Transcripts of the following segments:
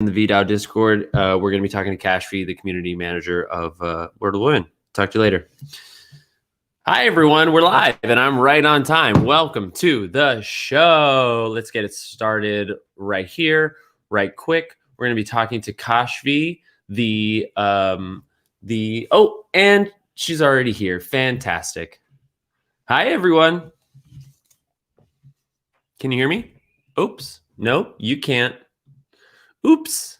in the VeeDao Discord. We're going to be talking to Kashvi, the community manager of World of Women. Talk to you later. Hi, everyone. We're live, and I'm right on time. Welcome to the show. Let's get it started right here, right quick. We're going to be talking to Kashvi, and she's already here. Fantastic. Hi, everyone. Can you hear me? Oops. No, you can't. Oops.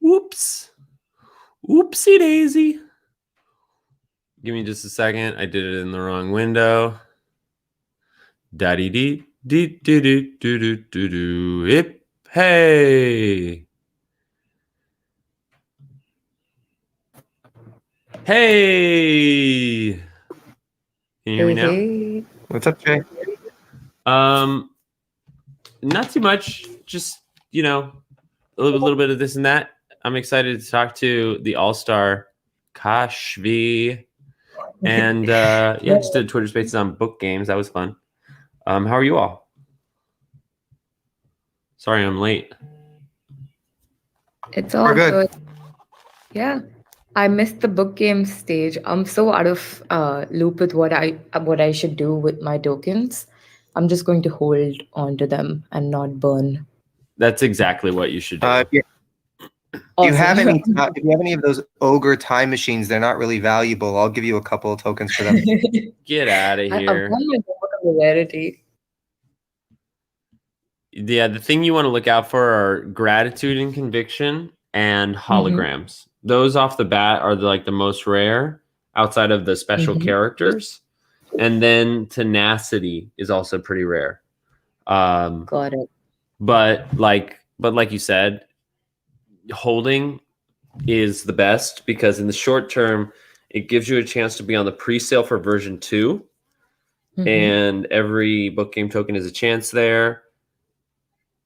Whoops. Oopsie daisy. Give me just a second. I did it in the wrong window. Daddy dee dee doo doo doo doo doo doo. Hip hey. Hey. Can you hear me now? Hey. What's up, Jay? Not too much. Just, a little bit of this and that. I'm excited to talk to the all-star Kashvi. And just did Twitter Spaces on book games. That was fun. How are you all? Sorry, I'm late. It's all good. Yeah. I missed the book game stage. I'm so out of loop with what I should do with my tokens. I'm just going to hold on to them and not burn. That's exactly what you should do. Awesome. If you have any of those ogre time machines, they're not really valuable. I'll give you a couple of tokens for them. Get out of here. I've won my rarity. Yeah, the thing you want to look out for are gratitude and conviction and holograms. Those off the bat are the most rare outside of the special characters. And then tenacity is also pretty rare. Got it. But like you said, holding is the best because in the short term, it gives you a chance to be on the pre-sale for version 2. And every book game token is a chance there,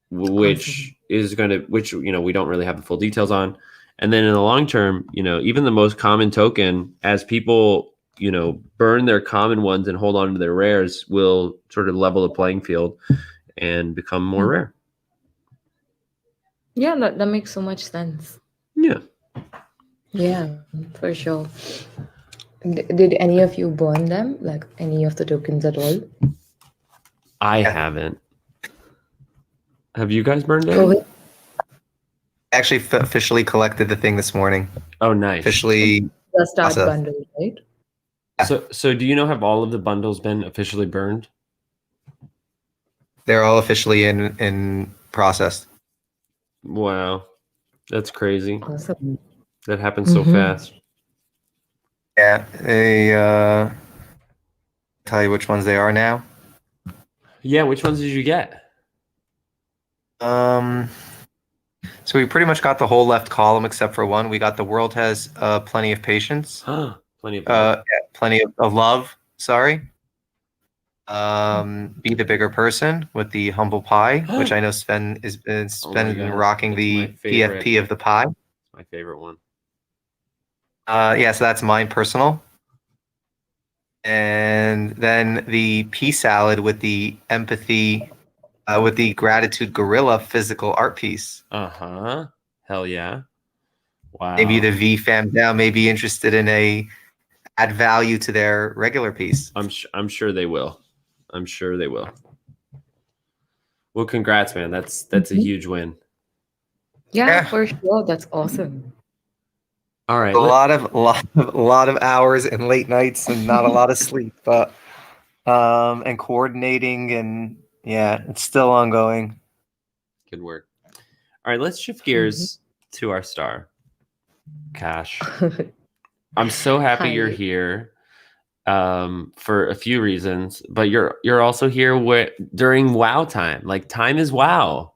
which we don't really have the full details on. And then in the long term, even the most common token, as people, burn their common ones and hold on to their rares, will sort of level the playing field and become more rare. Yeah, that makes so much sense. Yeah. Yeah, for sure. Did any of you burn them? Like any of the tokens at all? I haven't. Have you guys burned it? Actually, officially collected the thing this morning. Oh, nice. Officially. The start bundle, right? So do you know, have all of the bundles been officially burned? They're all officially in process. Wow. That's crazy. Awesome. That happens so fast. Yeah. They tell you which ones they are now. Yeah, which ones did you get? So we pretty much got the whole left column except for one. We got the world has plenty of patience. Plenty of love. Plenty of love. Sorry. Be the bigger person with the humble pie, which I know Sven has been rocking the PFP of the pie. It's my favorite one. So that's mine personal. And then the pea salad with the empathy, with the gratitude gorilla physical art piece. Hell yeah. Wow. Maybe the V fam now may be interested in add value to their regular piece. I'm sure they will. I'm sure they will. Well, congrats, man. That's a huge win. Yeah, for sure. That's awesome. All right. A lot of hours and late nights and not a lot of sleep, but and coordinating and it's still ongoing. Good work. All right, let's shift gears to our star, Cash. I'm so happy you're here for a few reasons, but you're also here during WoW time. Like, time is WoW.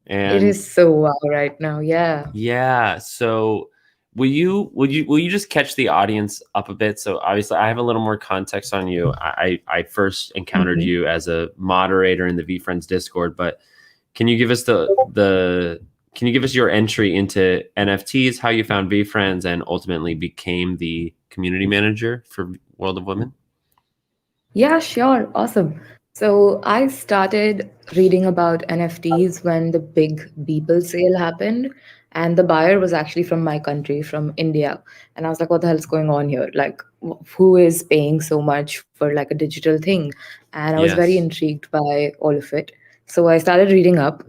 And it is so WoW right now. Yeah. Yeah. So will you just catch the audience up a bit? So obviously I have a little more context on you. I first encountered you as a moderator in the VeeFriends Discord, but can you give us can you give us your entry into NFTs, how you found VeeFriends and ultimately became the community manager for World of Women? Yeah, sure. Awesome. So I started reading about NFTs when the big Beeple sale happened, and the buyer was actually from my country, from India. And I was like, "What the hell is going on here? Like, who is paying so much for like a digital thing?" And I was very Yes. intrigued by all of it. So I started reading up.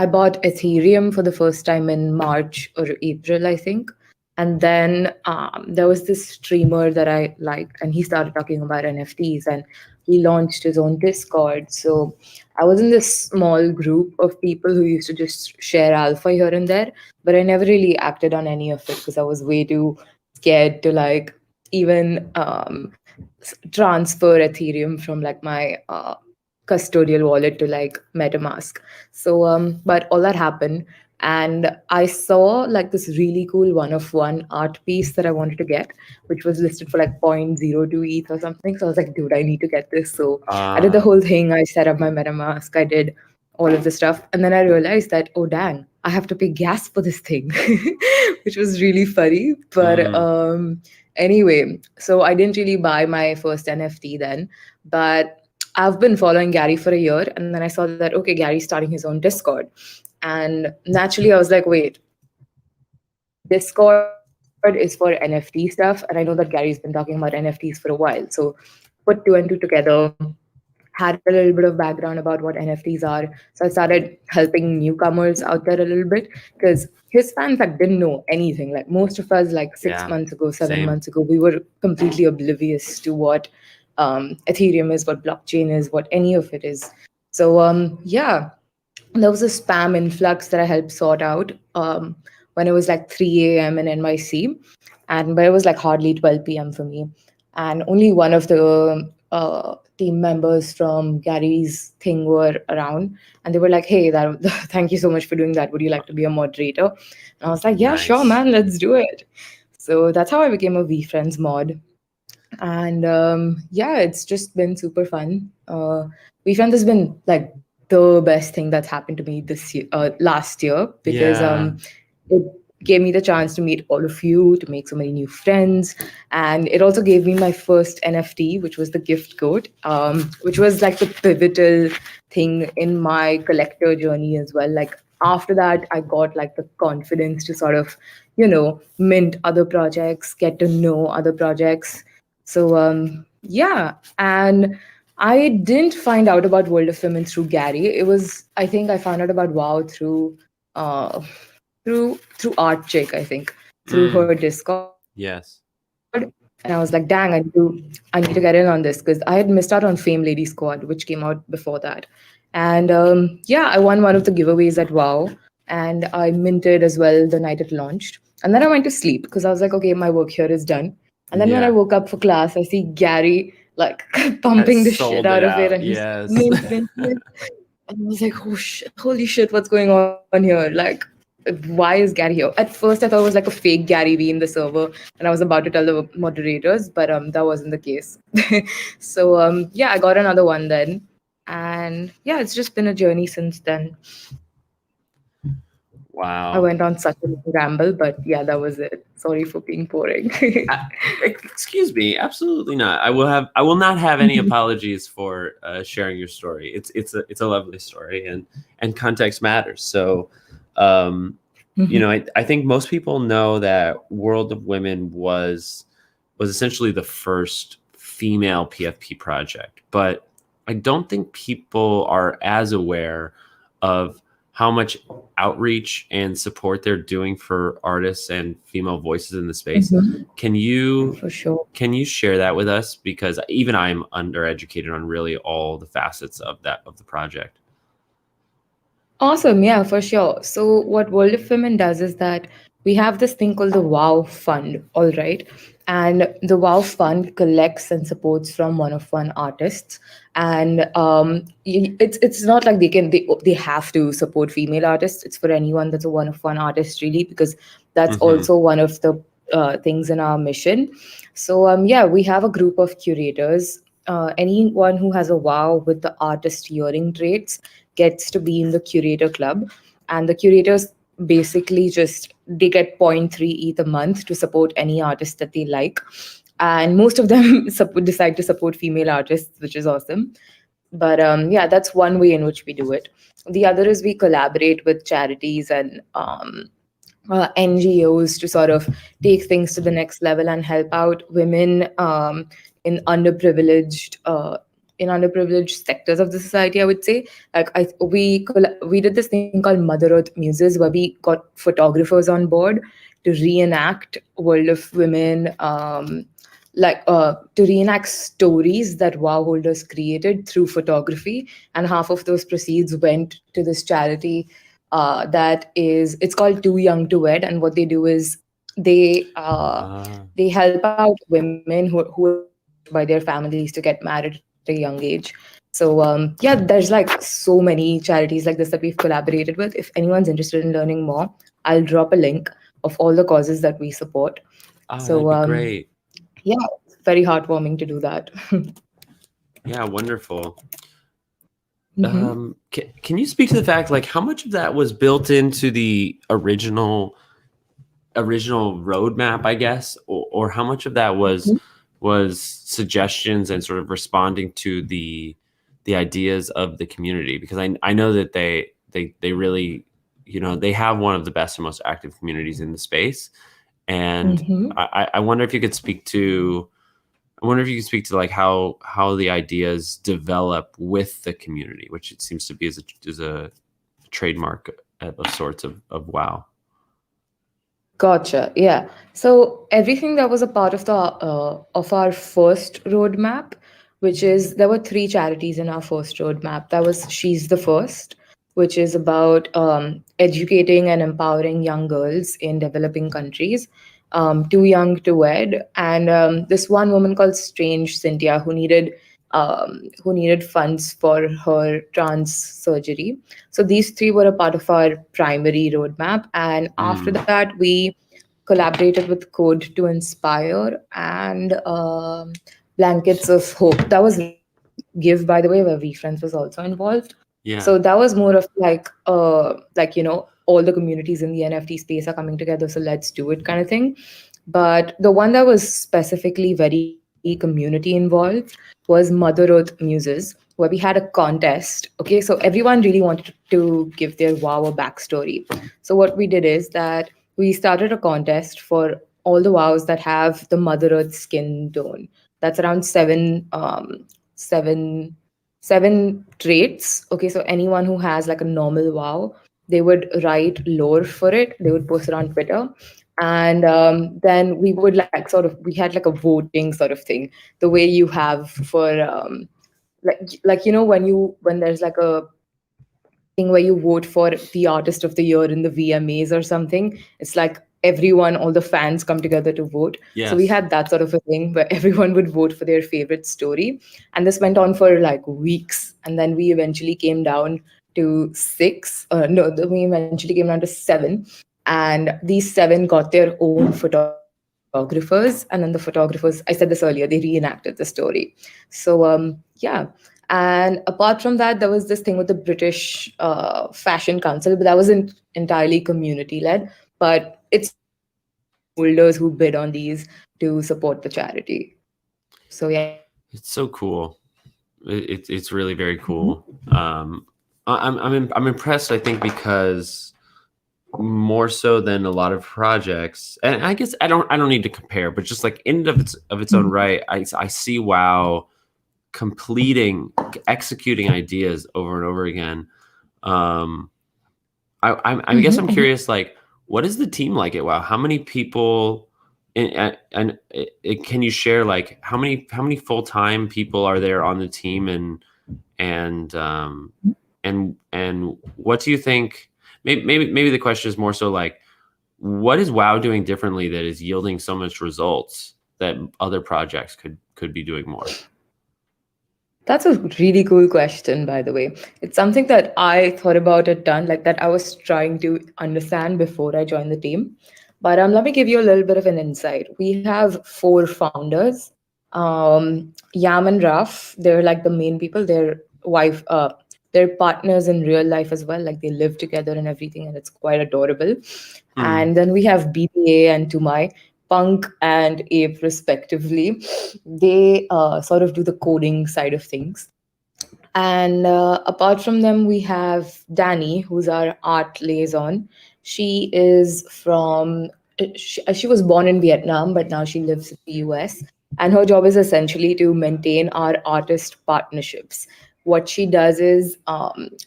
I bought Ethereum for the first time in March or April, I think. And then there was this streamer that I liked, and he started talking about NFTs, and he launched his own Discord. So I was in this small group of people who used to just share alpha here and there, but I never really acted on any of it because I was way too scared to like even transfer Ethereum from like my custodial wallet to like MetaMask. So but all that happened, and I saw like this really cool one of one art piece that I wanted to get, which was listed for like zero point zero 0.02 ETH or something. So I was like, dude, I need to get this. So I did the Uh, whole thing. I set up my MetaMask. I did all of the stuff, and then I realized that, oh dang, I have to pay gas for this thing, which was really funny. But mm, anyway, so I didn't really buy my first NFT then, but I've been following Gary for a year, and then I saw that okay, Gary's starting his own Discord, and naturally I was like, wait, Discord is for NFT stuff, and I know that Gary's been talking about NFTs for a while. So put two and two together, had a little bit of background about what NFTs are. So I started helping newcomers out there a little bit because his fans like didn't know anything. Like most of us, like six yeah. months ago, seven Same. months ago, we were completely oblivious to what Ethereum is, what blockchain is, what any of it is. So yeah, there was a spam influx that I helped sort out when it was like 3 a.m. in NYC, and but it was like hardly 12 p.m. for me, and only one of the team members from Gary's thing were around, and they were like, "Hey, that thank you so much for doing that. Would you like to be a moderator?" And I was like, "Yeah, sure, Nice. man, let's do it." So that's how I became a VFriends mod, and yeah, it's just been super fun. Weekend has been like the best thing that's happened to me this year, last year, because Yeah. it gave me the chance to meet all of you, to make so many new friends, and it also gave me my first NFT, which was the gift code, which was like the pivotal thing in my collector journey as well. Like after that, I got like the confidence to sort of, mint other projects, get to know other projects. So yeah, and I didn't find out about World of Women through Gary. It was, I think I found out about WoW uh through Art Chick, I think, through her Mm, Discord. yes. And I was like, dang, I need to get in on this because I had missed out on Fame Lady Squad, which came out before that. And yeah, I won one of the giveaways at WoW, and I minted as well the night it launched. And then I went to sleep because I was like, okay, my work here is done. And then when I Yeah. woke up for class, I see Gary like I pumping the shit sold it out of it, out. and he's Yes. mint, mint, mint. And I was like, oh shit, holy shit, what's going on here? Like, why is Gary here? At first, I thought it was like a fake Gary V in the server, and I was about to tell the moderators, but that wasn't the case. So yeah, I got another one then, and yeah, it's just been a journey since then. I Wow. went on such a little ramble, but yeah, that was it. Sorry for being boring. I, excuse me. Absolutely not. I will have. I will not have any apologies for sharing your story. It's a lovely story, and context matters. So, I think most people know that World of Women was essentially the first female PFP project, but I don't think people are as aware of how much outreach and support they're doing for artists and female voices in the space. Mhm. Can you For sure. can you share that with us? Because even I'm undereducated on really all the facets of the project. Awesome, yeah, for sure. So, what World of Women does is that we have this thing called the WOW Fund, all right? And the WOW Fund collects and supports from one of one artists. And it's not like they have to support female artists. It's for anyone that's a one of one artist, really, because that's Mm-hmm. also one of the things in our mission. So, yeah, we have a group of curators. Anyone who has a WOW with the artist hearing traits gets to be in the curator club, and the curators basically just they get zero point 0.3 ETH a month to support any artist that they like, and most of them decide to support female artists, which is awesome. But yeah, that's one way in which we do it. The other is we collaborate with charities and NGOs to sort of take things to the next level and help out women in underprivileged in underprivileged sectors of the society. I would say, like we did this thing called Mother Earth Muses, where we got photographers on board to reenact World of Women. To reenact stories that WoW holders created through photography, and half of those proceeds went to this charity it's called Too Young to Wed, and what they do is they uh, Uh, they help out women who are being forced by their families to get married at a young age. So yeah, there's like so many charities like this that we've collaborated with. If anyone's interested in learning more, I'll drop a link of all the causes that we support. oh, that'd So be great. yeah, it's very heartwarming to do that. Yeah, wonderful. Hmm. Can you speak to the fact, like, how much of that was built into the original roadmap, I guess, or how much of that was suggestions and sort of responding to the ideas of the community? Because I know that they really, they have one of the best and most active communities in the space, and Hmm. I wonder if you could speak to like how the ideas develop with the community, which it seems to be is a trademark of sorts of WoW. Gotcha. Yeah. So everything that was a part of our first roadmap, which is there were three charities in our first roadmap. That was She's the First, which is about educating and empowering young girls in developing countries. Too Young to Wed, and this one woman called Strange Cynthia who needed funds for her trans surgery. So these three were a part of our primary roadmap. And after Mm, that, we collaborated with Code to Inspire and Blankets of Hope. That was Give, by the way, where VFriends was also involved. yeah. So that was more of all the communities in the NFT space are coming together, so let's do it kind of thing. But the one that was specifically very community involved was Mother Earth Muses, where we had a contest. Okay, so everyone really wanted to give their wow a backstory. So what we did is that we started a contest for all the wows that have the Mother Earth skin tone. That's around seven seven traits. Okay, so anyone who has like a normal wow, they would write lore for it. They would post it on Twitter, and then we would like sort of we had like a voting sort of thing, the way you have for when there's like a thing where you vote for the artist of the year in the VMAs or something. It's like everyone, all the fans come together to vote. So we Yes. had that sort of a thing where everyone would vote for their favorite story. And this went on for like weeks. And then we eventually came down to six. No, we eventually came down to seven. And these seven got their own photographers. And then the photographers, I said this earlier, they reenacted the story. So, yeah. And apart from that, there was this thing with the British Fashion Council, but that wasn't entirely community led. But it's mostly WoW holders who bid on these to support the charity. So yeah. It's so cool. It's really very Mhm. cool. I'm impressed. I think because more so than a lot of projects, and I guess I don't need to compare, but just like in and of its own right, I see WoW executing ideas over and over again. Um, I guess I'm Mhm. curious, like, what is the team like at WoW? How many people? And can you share like how many full-time people are there on the team, and and what do you think? Maybe the question is more so like, what is WoW doing differently that is yielding so much results that other projects could be doing more? That's a really cool question, by the way. It's something that I thought about a ton, like that I was trying to understand before I joined the team. But let me give you a little bit of an insight. We have four founders. Yam and Raf, they're like the main people. They're partners in real life as well. Like they live together and everything, and it's quite adorable. Hmm. And then we have BPA and Tumai, Punk and Ape, respectively. They sort of do the coding side of things. And apart from them, we have Danny, who's our art liaison. She is from, she was born in Vietnam, but now she lives in the US. And her job is essentially to maintain our artist partnerships. What she does is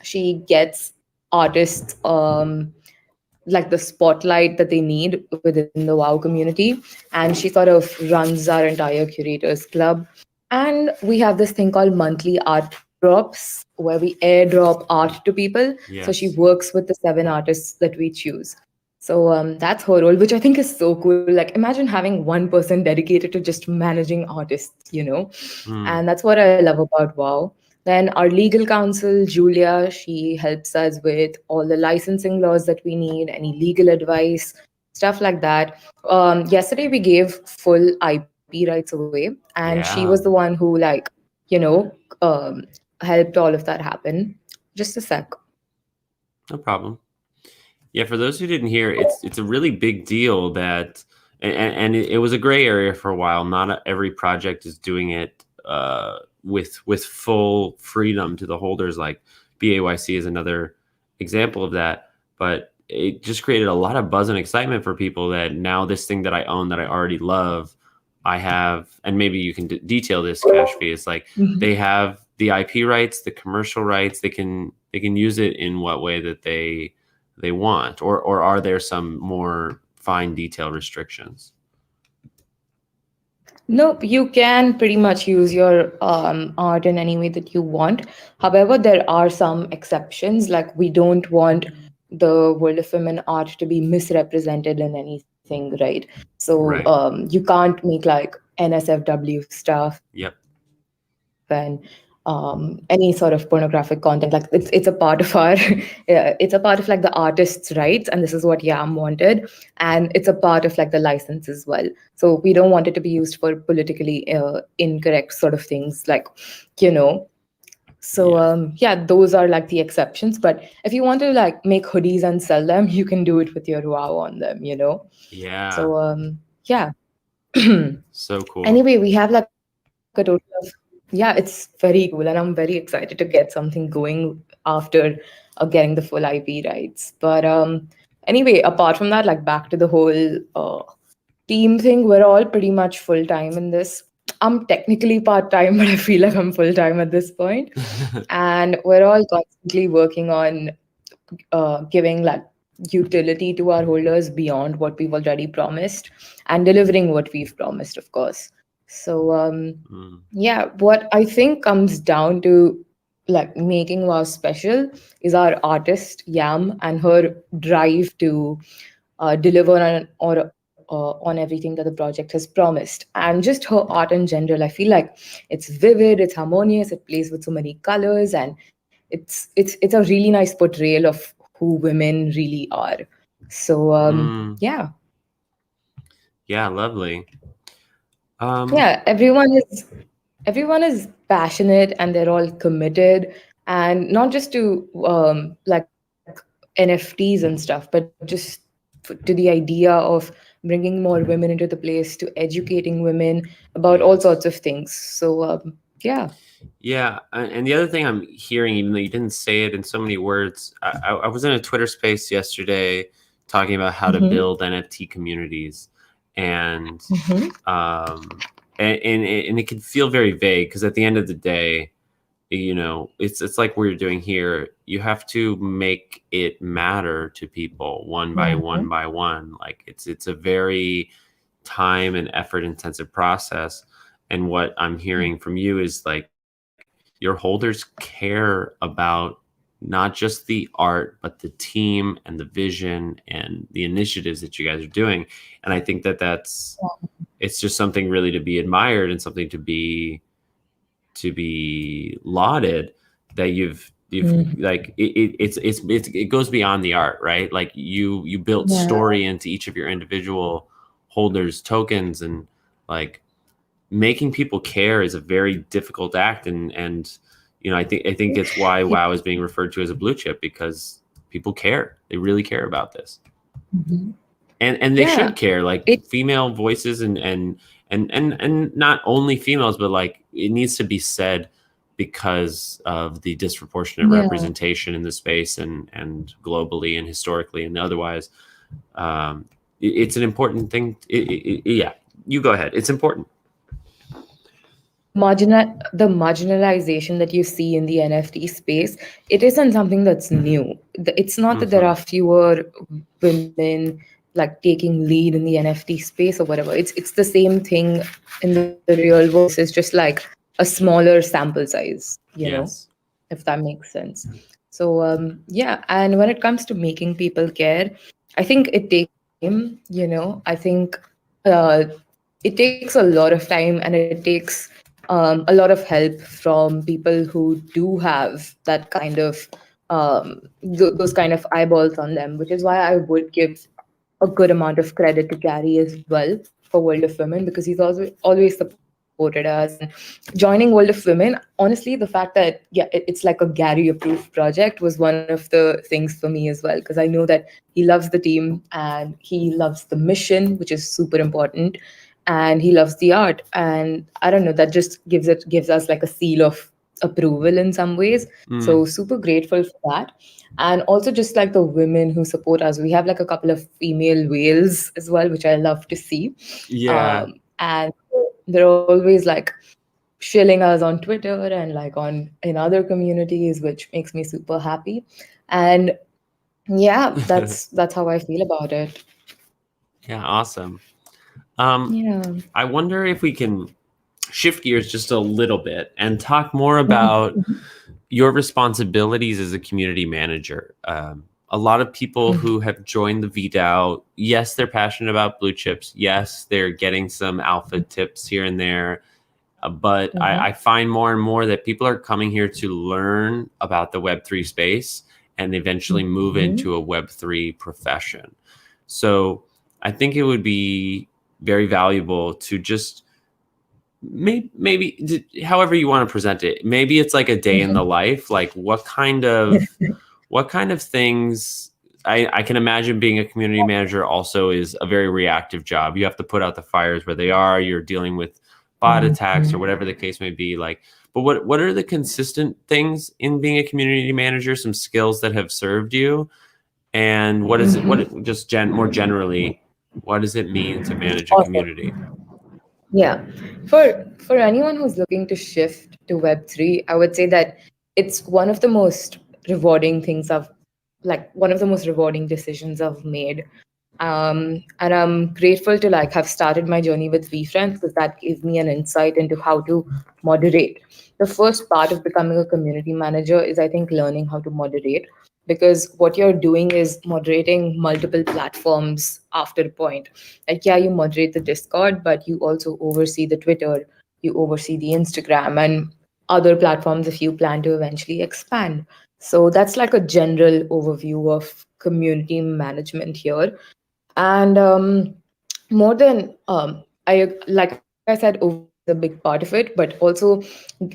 she gets artists like the spotlight that they need within the WoW community. And she sort of runs our entire curators club. And we have this thing called monthly art drops where we airdrop art to people. So she Yes. works with the 7 artists that we choose. So that's her role, which I think is so cool. Like, imagine having one person dedicated to just managing artists, you know? Mm. And that's what I love about WoW. Then our legal counsel, Julia, she helps us with all the licensing laws that we need, any legal advice, stuff like that. Yesterday, we gave full IP rights away, and she was the Yeah. one who, like, you know, um, helped all of that happen. Just a sec. No problem. Yeah, for those who didn't hear, it's a really big deal that, and it was a gray area for a while. Not every project is doing it with full freedom to the holders. Like BAYC is another example of that. But it just created a lot of buzz and excitement for people that now this thing that I own that I already love, I have, and maybe you can detail this, Kashvi. It's like they have the IP rights, the commercial rights. They can use it in what way that they want, or are there some more fine detail restrictions? Nope, you can pretty much use your art in any way that you want. However, there are some exceptions. Like, we don't want the World of Women art to be misrepresented in anything, right? So Right. you can't make like NSFW stuff Yep. and any sort of pornographic content. Like, it's a part of our yeah, it's a part of like the artist's rights, and this is what Yam wanted, and it's a part of like the license as well. So we don't want it to be used for politically incorrect sort of things, like, you know. So Yeah. yeah, those are like the exceptions. But if you want to like make hoodies and sell them, you can do it with your WoW on them, you know. Yeah. So yeah. So cool. Anyway, we have like a total of, yeah, it's very cool, and I'm very excited to get something going after getting the full IP rights. But anyway, apart from that, like, back to the whole team thing, we're all pretty much full time in this. I'm technically part time, but I feel like I'm full time at this point. And we're all constantly working on giving like utility to our holders beyond what we've already promised, and delivering what we've promised, of course. So Mm. yeah, what I think comes down to like making WoW special is our artist Yam and her drive to deliver on everything that the project has promised, and just her art in general. I feel like it's vivid, it's harmonious, it plays with so many colors, and it's a really nice portrayal of who women really are. So Mm. yeah. Yeah, lovely. Yeah, everyone is passionate, and they're all committed, and not just to like NFTs and stuff, but just to the idea of bringing more women into the place, to educating women about all sorts Yes. of things. So yeah. Yeah, and the other thing I'm hearing, even though you didn't say it in so many words, I was in a Twitter space yesterday talking about how to Mm-hmm. build NFT communities, and Mm-hmm. um, and it can feel very vague because at the end of the day, you know, it's like what you're doing here. You have to make it matter to people one by one by one. Like it's a very time and effort intensive process. And what I'm hearing from you is like your holders care about not just the art, but the team and the vision and the initiatives that you guys are doing. And I think that it's just something really to be admired and something to be lauded, that you've Mm-hmm. like it goes beyond the art, right? Like you built Yeah. story into each of your individual holders tokens, and like making people care is a very difficult act, and you know, I think it's why WoW is being referred to as a blue chip, because people care. They really care about this, Mhm. and they Yeah. should care. Like It female voices and not only females, but like it needs to be said because of the disproportionate representation in the space and globally and historically and otherwise. It's an important thing. Yeah, you go ahead. It's important. The marginalization that you see in the NFT space, it isn't something that's new. It's not that there are fewer women like taking lead in the NFT space or whatever. It's the same thing in the real world. It's just like a smaller sample size, Yes. if that makes sense. So yeah, and when it comes to making people care, I think it takes time. I think it takes a lot of time, and it takes a lot of help from people who do have that kind of those kind of eyeballs on them, which is why I would give a good amount of credit to Gary as well for World of Women, because he's also always supported us. And joining World of Women, honestly, the fact that it's like a Gary approved project was one of the things for me as well, because I know that he loves the team and he loves the mission, which is super important, and he loves the art. And I don't know, that just gives us like a seal of approval in some ways. So super grateful for that. And also just like the women who support us, we have like a couple of female whales as well, which I love to see. Yeah. And they're always like shilling us on Twitter and like in other communities, which makes me super happy. And yeah, that's how I feel about it. Yeah, awesome. Yeah. I wonder if we can shift gears just a little bit and talk more about your responsibilities as a community manager. A lot of people who have joined the VeeDao, yes, they're passionate about blue chips. Yes, they're getting some alpha tips here and there. But I find more and more that people are coming here to learn about the Web3 space and eventually move into a Web3 profession. So I think it would be very valuable to just maybe however you want to present it. Maybe it's like a day in the life, like what kind of things. I can imagine being a community manager also is a very reactive job. You have to put out the fires where they are. You're dealing with bot attacks or whatever the case may be. Like, but what are the consistent things in being a community manager? Some skills that have served you, and what is it? More generally, what does it mean to manage a community? Yeah. For anyone who's looking to shift to Web3, I would say that it's one of the most rewarding things one of the most rewarding decisions I've made. And I'm grateful to like have started my journey with VFriends, because that gave me an insight into how to moderate. The first part of becoming a community manager is, I think, learning how to moderate, because what you're doing is moderating multiple platforms after a point. Like, yeah, you moderate the Discord, but you also oversee the Twitter, you oversee the Instagram and other platforms if you plan to eventually expand. So that's like a general overview of community management here. And more than I like I said, overseeing is a big part of it, but also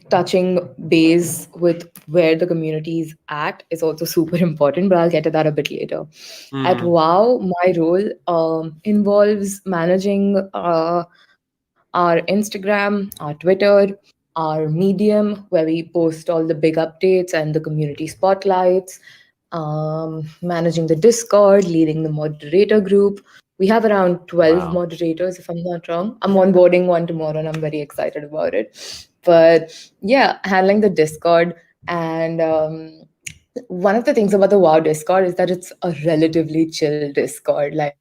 touching base with where the community is at is also super important, but I'll get to that a bit later. At Wow, my role involves managing our Instagram, our Twitter, our Medium, where we post all the big updates and the community spotlights, managing the Discord, leading the moderator group. We have around 12 moderators, if I'm not wrong. I'm onboarding one tomorrow and I'm very excited about it. But yeah, handling the Discord. And one of the things about the WoW Discord is that it's a relatively chill Discord. Like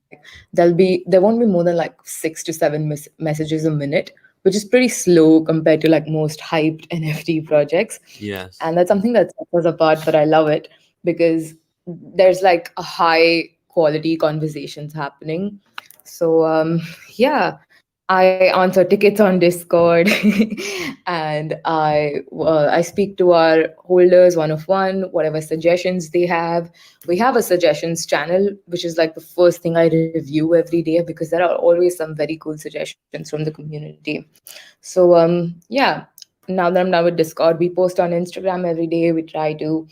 there won't be more than like 6 to 7 messages a minute, which is pretty slow compared to like most hyped NFT projects. Yes. And that's something that sets us apart, but I love it because there's like a high quality conversations happening. So yeah, I answer tickets on Discord, and I speak to our holders one of one, whatever suggestions they have. We have a suggestions channel, which is like the first thing I review every day, because there are always some very cool suggestions from the community. So yeah, now that I'm done with Discord, we post on Instagram every day. We try to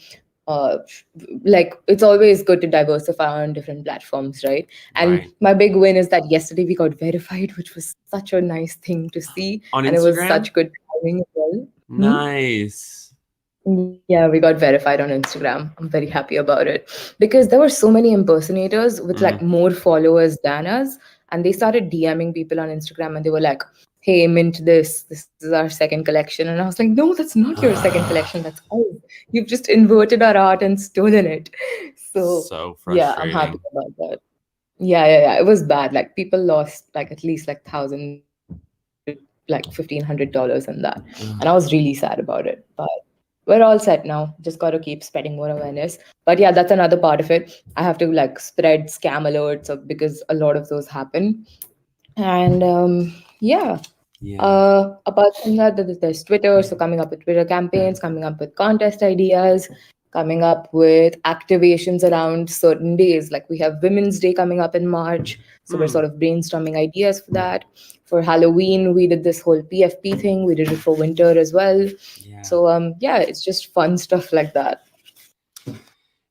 like it's always good to diversify on different platforms, right? And my big win is that yesterday we got verified, which was such a nice thing to see, On and it was Instagram? such good timing as well. Nice. Yeah, we got verified on Instagram. I'm very happy about it because there were so many impersonators with like Mm. more followers than us, and they started DMing people on Instagram and they were like, "Hey, mint this. This is our second collection." And I was like, "No, that's not your second collection. That's ours. You've just inverted our art and stolen it." So So yeah, I'm happy frustrating. about that. Yeah. It was bad. Like people lost like at least like thousand, like $1,500 in that, and I was really Ugh. sad about it. But we're all set now. Just got to keep spreading more awareness. But yeah, that's another part of it. I have to like spread scam alerts because a lot of those happen. And yeah, Yeah. apart from that, there's Twitter. So coming up with Twitter campaigns, coming up with contest ideas, coming up with activations around certain days. Like we have Women's Day coming up in March. So we're Hmm. sort of brainstorming ideas for that. For Halloween, we did this whole PFP thing. We did it for winter as well. Yeah. So yeah, it's just fun stuff like that.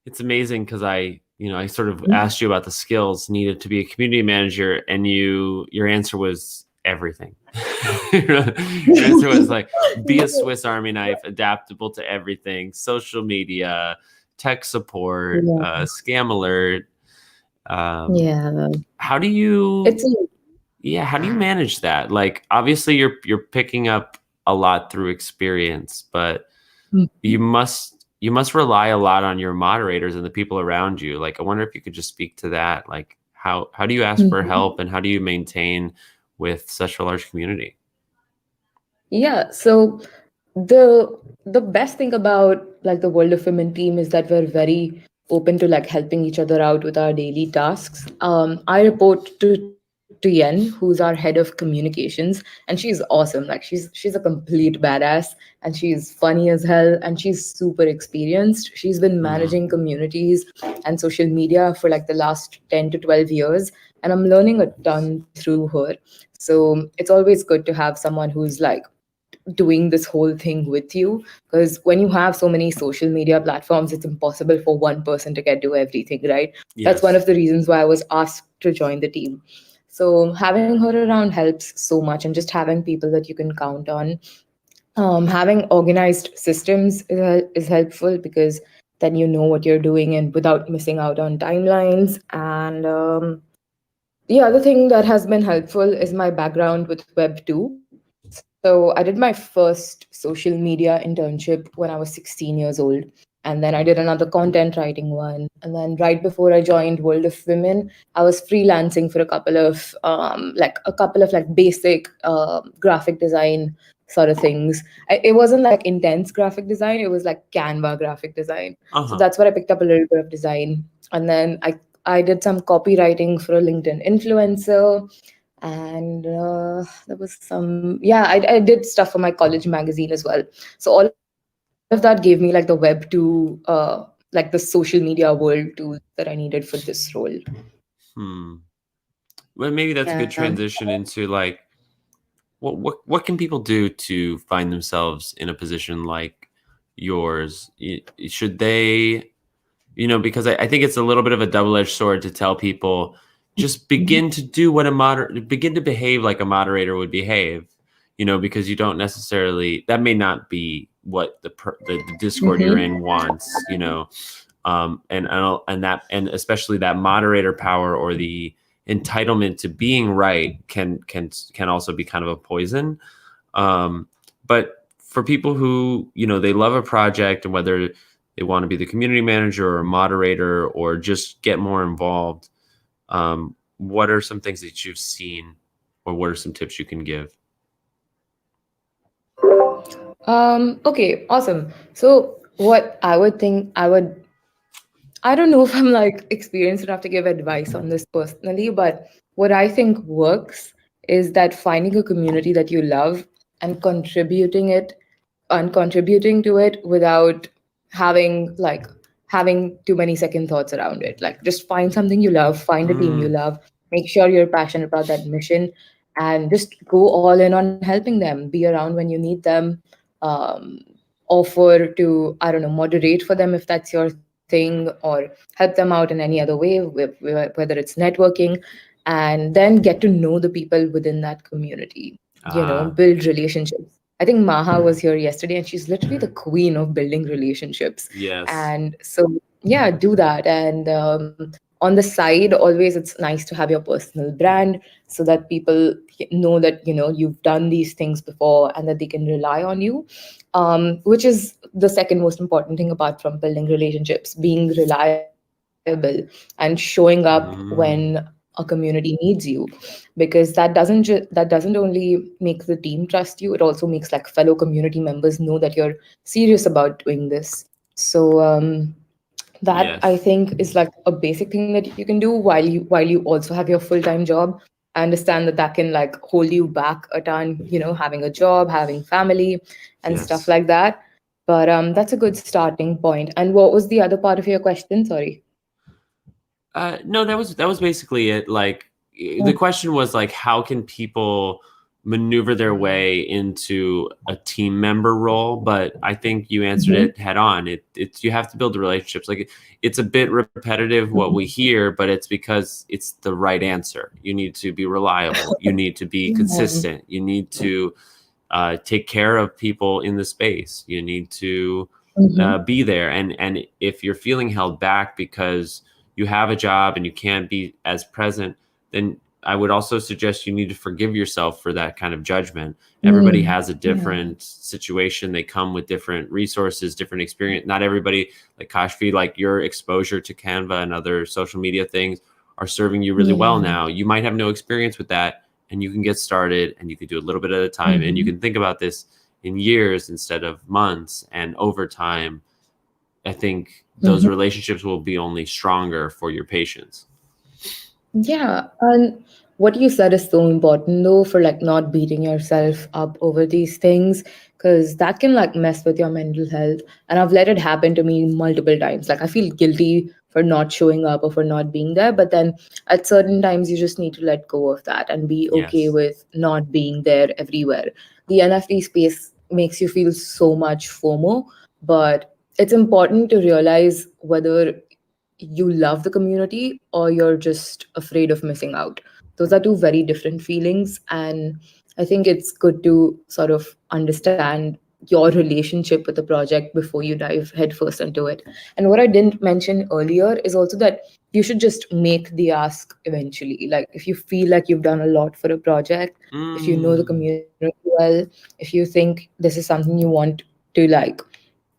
It's amazing because I sort of asked you about the skills needed to be a community manager, and your answer was everything. Your answer was like, be a Swiss Army knife, adaptable to everything, social media, tech support, Yeah. scam alert. Yeah. How do you, It's a yeah, how do you manage that? Like, obviously, you're picking up a lot through experience, but you must rely a lot on your moderators and the people around you. Like, I wonder if you could just speak to that. Like, how do you ask for Mhm. help, and how do you maintain with such a large community? Yeah. So the the best thing about like the World of Women team is that we're very open to like helping each other out with our daily tasks. I report to Tien, who's our head of communications, and she's awesome. Like she's a complete badass, and she's funny as hell, and she's super experienced. She's been Mm. managing communities and social media for like the last 10 to 12 years, and I'm learning a ton through her. So it's always good to have someone who's like doing this whole thing with you, because when you have so many social media platforms, it's impossible for one person to get do everything, right? That's one Yes. of the reasons why I was asked to join the team. So having her around helps so much, and just having people that you can count on. Having organized systems is helpful because then you know what you're doing and without missing out on timelines. And the other thing that has been helpful is my background with Web 2. So I did my first social media internship when I was 16 years old. And then I did another content writing one. And then right before I joined World of Women, I was freelancing for a couple of like basic graphic design sort of things. It wasn't like intense graphic design. It was like Canva graphic design. So Uh-huh. that's what I picked up a little bit of design. And then I did some copywriting for a LinkedIn influencer, and there was some, yeah, I did stuff for my college magazine as well. So all of that gave me like the web to like the social media world tools that I needed for this role. Hmm. Well, maybe that's a good Yeah. transition into like what can people do to find themselves in a position like yours? Should they, because I think it's a little bit of a double-edged sword to tell people just begin to do what begin to behave like a moderator would behave, because you don't necessarily, that may not be what the Discord you're in Mm-hmm. wants, and especially that moderator power or the entitlement to being right can also be kind of a poison. But for people who, they love a project, and whether they want to be the community manager or a moderator or just get more involved, what are some things that you've seen, or what are some tips you can give? Okay, awesome. So what I would think I don't know if I'm like experienced enough to give advice on this personally, but what I think works is that finding a community that you love and contributing to it without having too many second thoughts around it. Like just find something you love, find a team you Mm, love, make sure you're passionate about that mission, and just go all in on helping them. Be around when you need them. Um, Offer to, I don't know, moderate for them if that's your thing, or help them out in any other way, whether it's networking, and then get to know the people within that community. ah, Build relationships. I think Maha was here yesterday, and she's literally the queen of building relationships. Yes. And so, yeah, do that. And on the side, always it's nice to have your personal brand so that people know that you've done these things before and that they can rely on you. Which is the second most important thing apart from building relationships, being reliable and showing up when a Mm, community needs you, because that doesn't only make the team trust you, it also makes like fellow community members know that you're serious about doing this. So that I yes. think is like a basic thing that you can do while you also have your full-time job. I understand that that can like hold you back a ton, having a job, having family and stuff Yes. like that. But that's a good starting point. And what was the other part of your question? Sorry. No, that was basically it. Like the question was like, how can people maneuver their way into a team member role? But I think you answered Mm-hmm. it head on. It's you have to build the relationships. Like it's a bit repetitive what we hear, but it's because it's the right answer. You need to be reliable. You need to be consistent. You need to take care of people in the space. You need to Mm-hmm. be there. And if you're feeling held back because you have a job and you can't be as present, then I would also suggest you need to forgive yourself for that kind of judgment. Everybody Mm. has a Yeah. different situation. They come with different resources, different experience. Not everybody, like Kashvi, like your exposure to Canva and other social media things are serving you really well Yeah. now. You might have no experience with that, and you can get started and you can do a little bit at a time, and you Mm-hmm. can think about this in years instead of months. And over time, I think those Mm-hmm. relationships will be only stronger for your patients. Yeah, and what you said is so important though, for like not beating yourself up over these things, because that can like mess with your mental health. And I've let it happen to me multiple times. Like I feel guilty for not showing up or for not being there, but then at certain times you just need to let go of that and be okay Yes. with not being there everywhere. The NFT space makes you feel so much FOMO, but it's important to realize whether you love the community or you're just afraid of missing out. Those are two very different feelings. And I think it's good to sort of understand your relationship with the project before you dive headfirst into it. And what I didn't mention earlier is also that you should just make the ask eventually. Like if you feel like you've done a lot for a project, if you know the Mm, community well, if you think this is something you want to like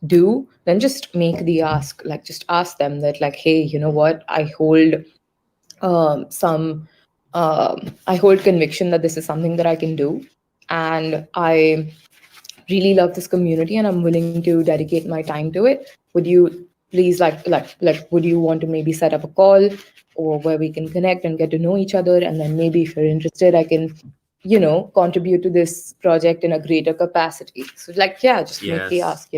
do, then just make the ask. Like just ask them that like, hey, you know what, some I hold conviction that this is something that I can do, and I really love this community and I'm willing to dedicate my time to it. Would you please like would you want to maybe set up a call or where we can connect and get to know each other, and then maybe if you're interested I can contribute to this project in a greater capacity. So like, yeah, just make the yes. ask.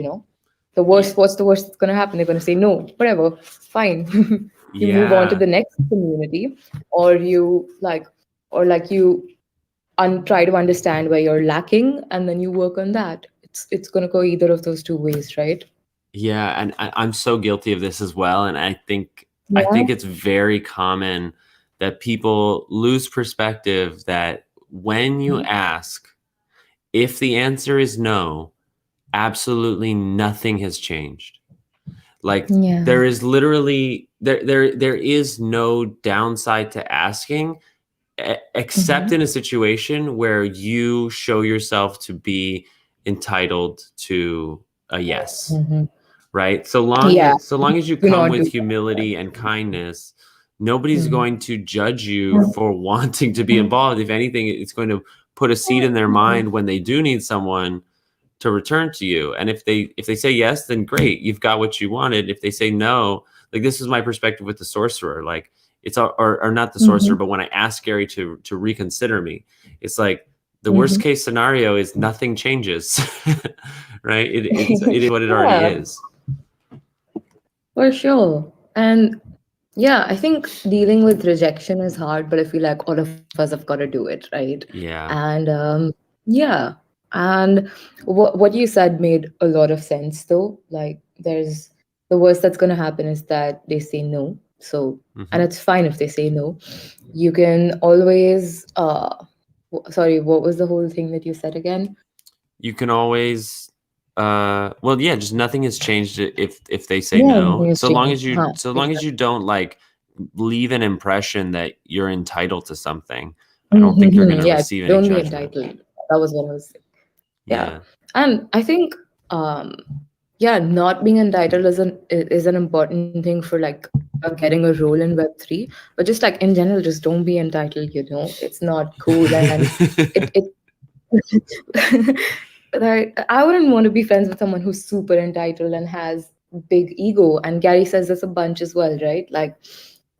The worst, what's the worst that's going to happen? They're going to say no, whatever, fine. You move on to Yeah. the next community, or you try to understand where you're lacking and then you work on that. It's going to go either of those two ways, right? Yeah, and I'm so guilty of this as well. And I think Yeah. it's very common that people lose perspective that when you Mhm. ask, if the answer is no, absolutely nothing has changed. Like Yeah. there is literally there is no downside to asking, except Hmm. in a situation where you show yourself to be entitled to a yes, Hmm. right? Yeah. So long as you Do come not with do that. humility and kindness, nobody's Mhm. going to judge you for wanting to be involved. If anything, it's going to put a seed in their mind when they do need someone to return to you. And if they say yes, then great, you've got what you wanted. If they say no, like this is my perspective with the sorcerer, like it's or not the sorcerer, Mhm. but when I ask Gary to reconsider me, it's like the worst Mhm. case scenario is nothing changes. Right, it is what it already Yeah, is. for sure. And yeah, I think dealing with rejection is hard, but I feel like all of us have got to do it, right? Yeah. And yeah, and what you said made a lot of sense, though. Like, there's the worst that's going to happen is that they say no. So, and Hmm. it's fine if they say no. You can always, sorry, what was the whole thing that you said again? you can always well, yeah, just nothing has changed if they say Yeah, no. nothing has So long changed. as you Huh, so long as exactly. you don't like leave an impression that you're entitled to something, I don't think you're going to Yeah, receive any don't be judgment. entitled. That was what I was saying. Yeah. Yeah. And I think yeah, not being entitled is an important thing for like getting a role in Web3. But just like in general, just don't be entitled, It's not cool. And like, I wouldn't want to be friends with someone who's super entitled and has big ego. And Gary says this a bunch as well, right? Like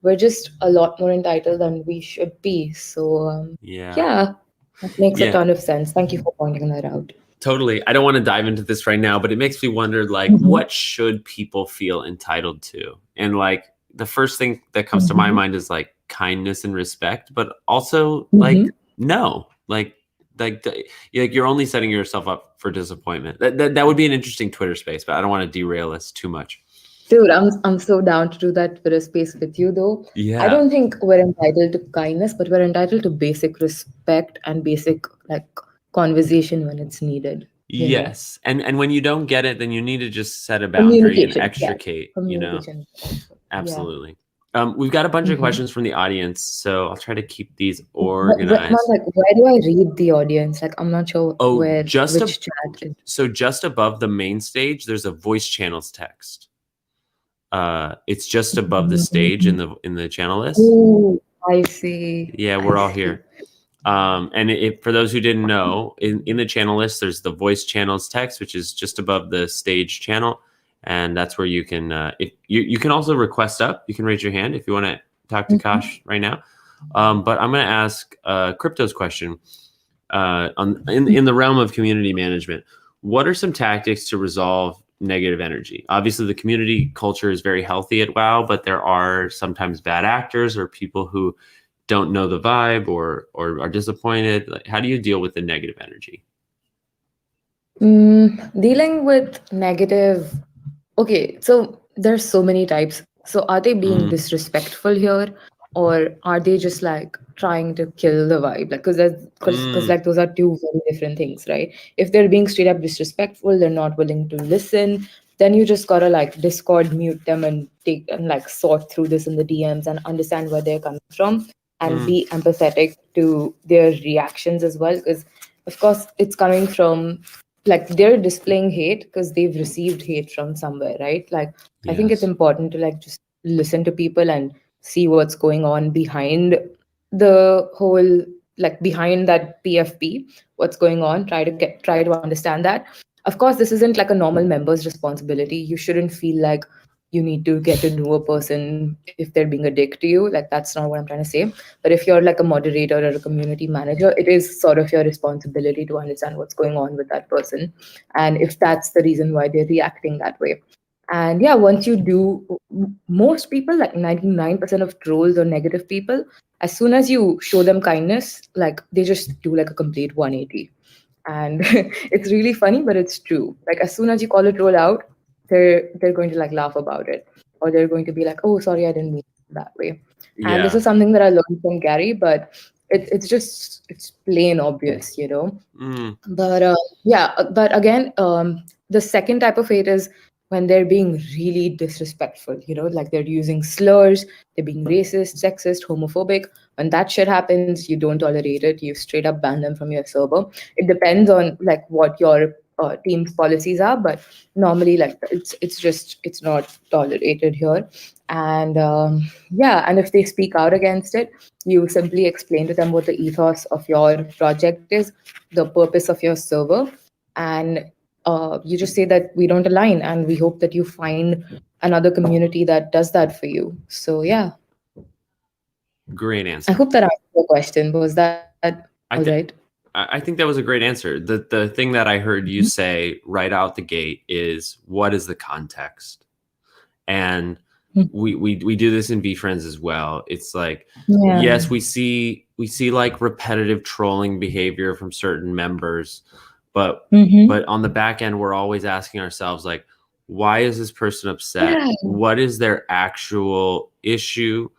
we're just a lot more entitled than we should be. So Yeah. yeah, that makes a Yeah. ton of sense. Thank you for pointing that out. Totally. I don't want to dive into this right now, but it makes me wonder, like, what should people feel entitled to? And like the first thing that comes to my mind is like kindness and respect, but also like no, like you're only setting yourself up for disappointment. That would be an interesting Twitter space, but I don't want to derail us too much. Dude, I'm so down to do that Twitter space with you though. Yeah. I don't think we're entitled to kindness, but we're entitled to basic respect and basic like conversation when it's needed. Yes. And when you don't get it, then you need to just set a boundary and Communication. Yeah. extricate, Communication. Also. Absolutely. We've got a bunch of questions from the audience, so I'll try to keep these Man, organized. like, where do I read the audience? Like, I'm not sure which chat is. So just above the main stage, there's a voice channels text. It's just above the stage in the channel list. Oh, I see. Yeah, we're all here. And for those who didn't know, in the channel list, there's the voice channels text, which is just above the stage channel. And that's where you can, if you can also request up. You can raise your hand if you want to talk to Kash right now. But I'm going to ask Crypto's question in the realm of community management. What are some tactics to resolve negative energy? Obviously, the community culture is very healthy at WoW, but there are sometimes bad actors or people who don't know the vibe or are disappointed. Like, how do you deal with the negative energy? Dealing with negative. Okay, so there's so many types. So are they being disrespectful here, or are they just like trying to kill the vibe? Like, because like those are two very different things, right? If they're being straight up disrespectful, they're not willing to listen. Then you just gotta like Discord mute them and take and like sort through this in the DMs and understand where they're coming from and be empathetic to their reactions as well. Because of course it's coming from like they're displaying hate because they've received hate from somewhere, right? Like I think it's important to like just listen to people and see what's going on behind the whole, like behind that PFP, what's going on, try to understand that. Of course this isn't like a normal member's responsibility. You shouldn't feel like you need to get to know a person if they're being a dick to you. Like that's not what I'm trying to say. But if you're like a moderator or a community manager, it is sort of your responsibility to understand what's going on with that person and if that's the reason why they're reacting that way. And yeah, once you do, most people, like 99% of trolls or negative people, as soon as you show them kindness, like they just do like a complete 180. And it's really funny, but it's true. Like as soon as you call a troll out, they're going to like laugh about it, or they're going to be like, "Oh, sorry, I didn't mean it that way." And this is something that I learned from Gary, but it's plain obvious, But yeah, but again, the second type of hate is when they're being really disrespectful, like they're using slurs, they're being racist, sexist, homophobic. When that shit happens, you don't tolerate it. You straight up ban them from your server. It depends on like what your team's policies are, but normally like it's not tolerated here. And yeah, and if they speak out against it, you simply explain to them what the ethos of your project is, the purpose of your server, and you just say that we don't align and we hope that you find another community that does that for you. So yeah, Great answer. I hope that answered your question. Was that all right? I think that was a great answer. The thing that I heard you say right out the gate is, what is the context? And we do this in VeeFriends as well. It's like, yes, we see like repetitive trolling behavior from certain members, but on the back end, we're always asking ourselves, like, why is this person upset? What is their actual issue?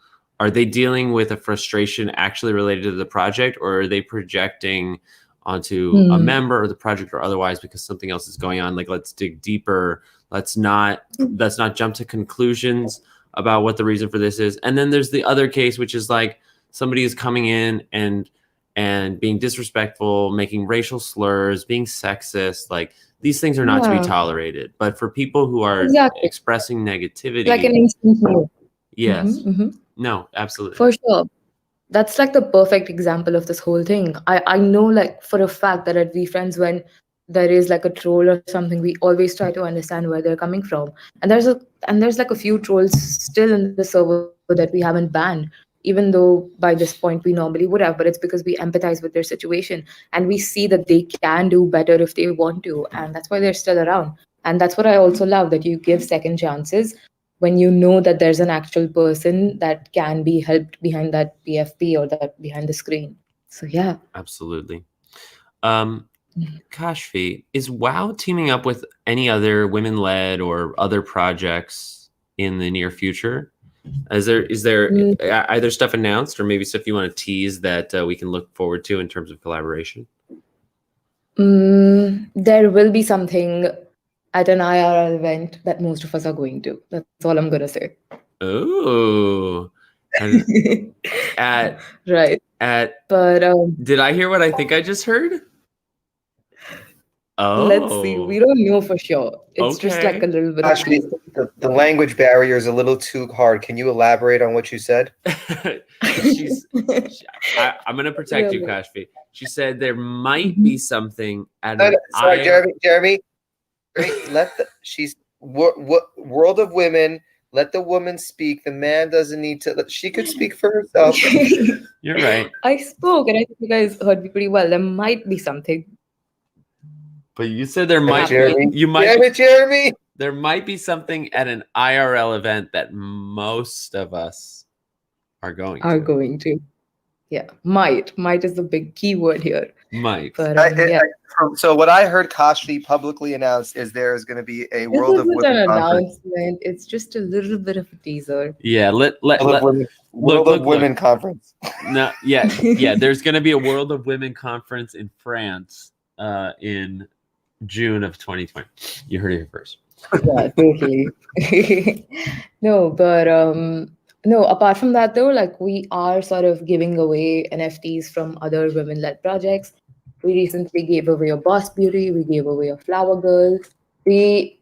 Are they dealing with a frustration actually related to the project, or are they projecting onto a member or the project or otherwise because something else is going on. Like, let's dig deeper. Let's not jump to conclusions about what the reason for this is. And then there's the other case, which is like somebody is coming in and being disrespectful, making racial slurs, being sexist. Like, these things are not to be tolerated. But for people who are expressing negativity, like an instant no. Yes. No, absolutely. For sure. That's like the perfect example of this whole thing. I know, like, for a fact that at VeeFriends, when there is like a troll or something, we always try to understand where they're coming from. And there's like a few trolls still in the server that we haven't banned, even though by this point we normally would have, but it's because we empathize with their situation and we see that they can do better if they want to, and that's why they're still around. And that's what I also love, that you give second chances when you know that there's an actual person that can be helped behind that PFP or that behind the screen. So yeah. Absolutely. Kashvi, is WoW teaming up with any other women-led or other projects in the near future? Is there either stuff announced or maybe stuff you want to tease that we can look forward to in terms of collaboration? There will be something at an IRL event that most of us are going to. That's all I'm gonna say. Oh, but did I hear what I think I just heard? Oh, let's see. We don't know for sure. It's just like a little bit. Actually, the language barrier is a little too hard. Can you elaborate on what you said? I'm going to protect you, Kashvi. She said there might be something at sorry, Jeremy. She's World of Women. Let the woman speak. The man doesn't need to. She could speak for herself. You're right. I spoke, and I think you guys heard me pretty well. There might be something. But you said there might Jeremy. be. You might. Damn it, Jeremy. There might be something at an IRL event that most of us are going to. Yeah, might is the big key word here. Might. But so what I heard Kashvi publicly announce is there is going to be a World of Women announcement. It's just a little bit of a teaser. Yeah, World of Women conference. No, yeah. There's going to be a World of Women conference in France in June of 2020. You heard it here first. Yeah, totally. No, apart from that though, like, we are sort of giving away NFTs from other women-led projects. We recently gave away a Boss Beauty. We gave away a Flower Girl. We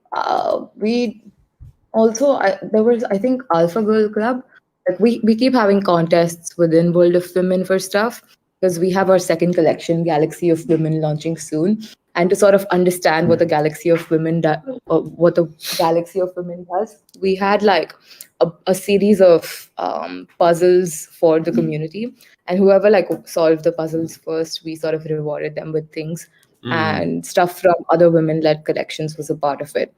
also, there was, I think, Alpha Girl Club. Like, we keep having contests within World of Women for stuff, because we have our second collection, Galaxy of Women, launching soon. And to sort of understand what the Galaxy of Women does, we had like a series of puzzles for the community, and whoever like solved the puzzles first, we sort of rewarded them with things, and stuff from other women-led collections was a part of it.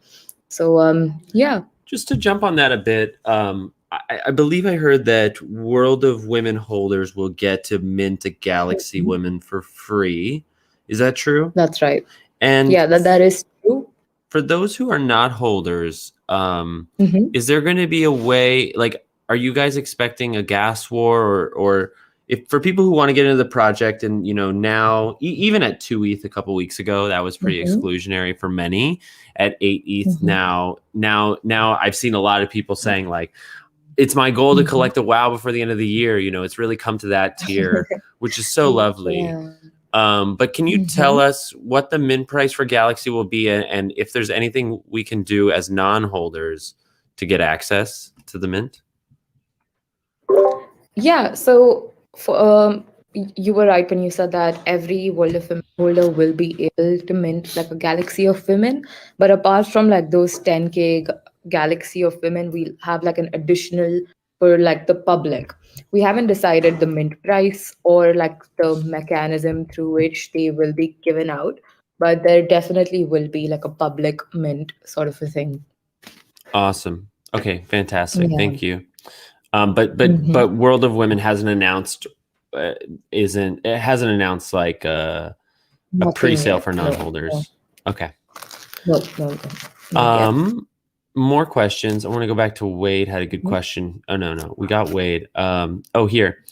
So yeah. Just to jump on that a bit, I believe I heard that World of Women holders will get to mint a Galaxy Women for free. Is that true? That's right. And yeah, that is true. For those who are not holders, is there going to be a way, like, are you guys expecting a gas war or if for people who want to get into the project and, you know, now even at 2 ETH a couple weeks ago, that was pretty exclusionary for many. At 8 ETH now I've seen a lot of people saying like, it's my goal to collect a WoW before the end of the year. You know, it's really come to that tier, which is so lovely. Yeah. But can you tell us what the mint price for Galaxy will be, and if there's anything we can do as non-holders to get access to the mint? Yeah, so you were right when you said that every World of Women holder will be able to mint like a Galaxy of Women. But apart from like those 10K Galaxy of Women, we'll have like an additional for like the public. We haven't decided the mint price or like the mechanism through which they will be given out, but there definitely will be like a public mint sort of a thing. Awesome. Okay, fantastic. Yeah. Thank you. But World of Women hasn't announced like a pre-sale for non-holders. No. Okay. No. More questions. I want to go back to Wade. Had a good question. Oh no, we got Wade. Here.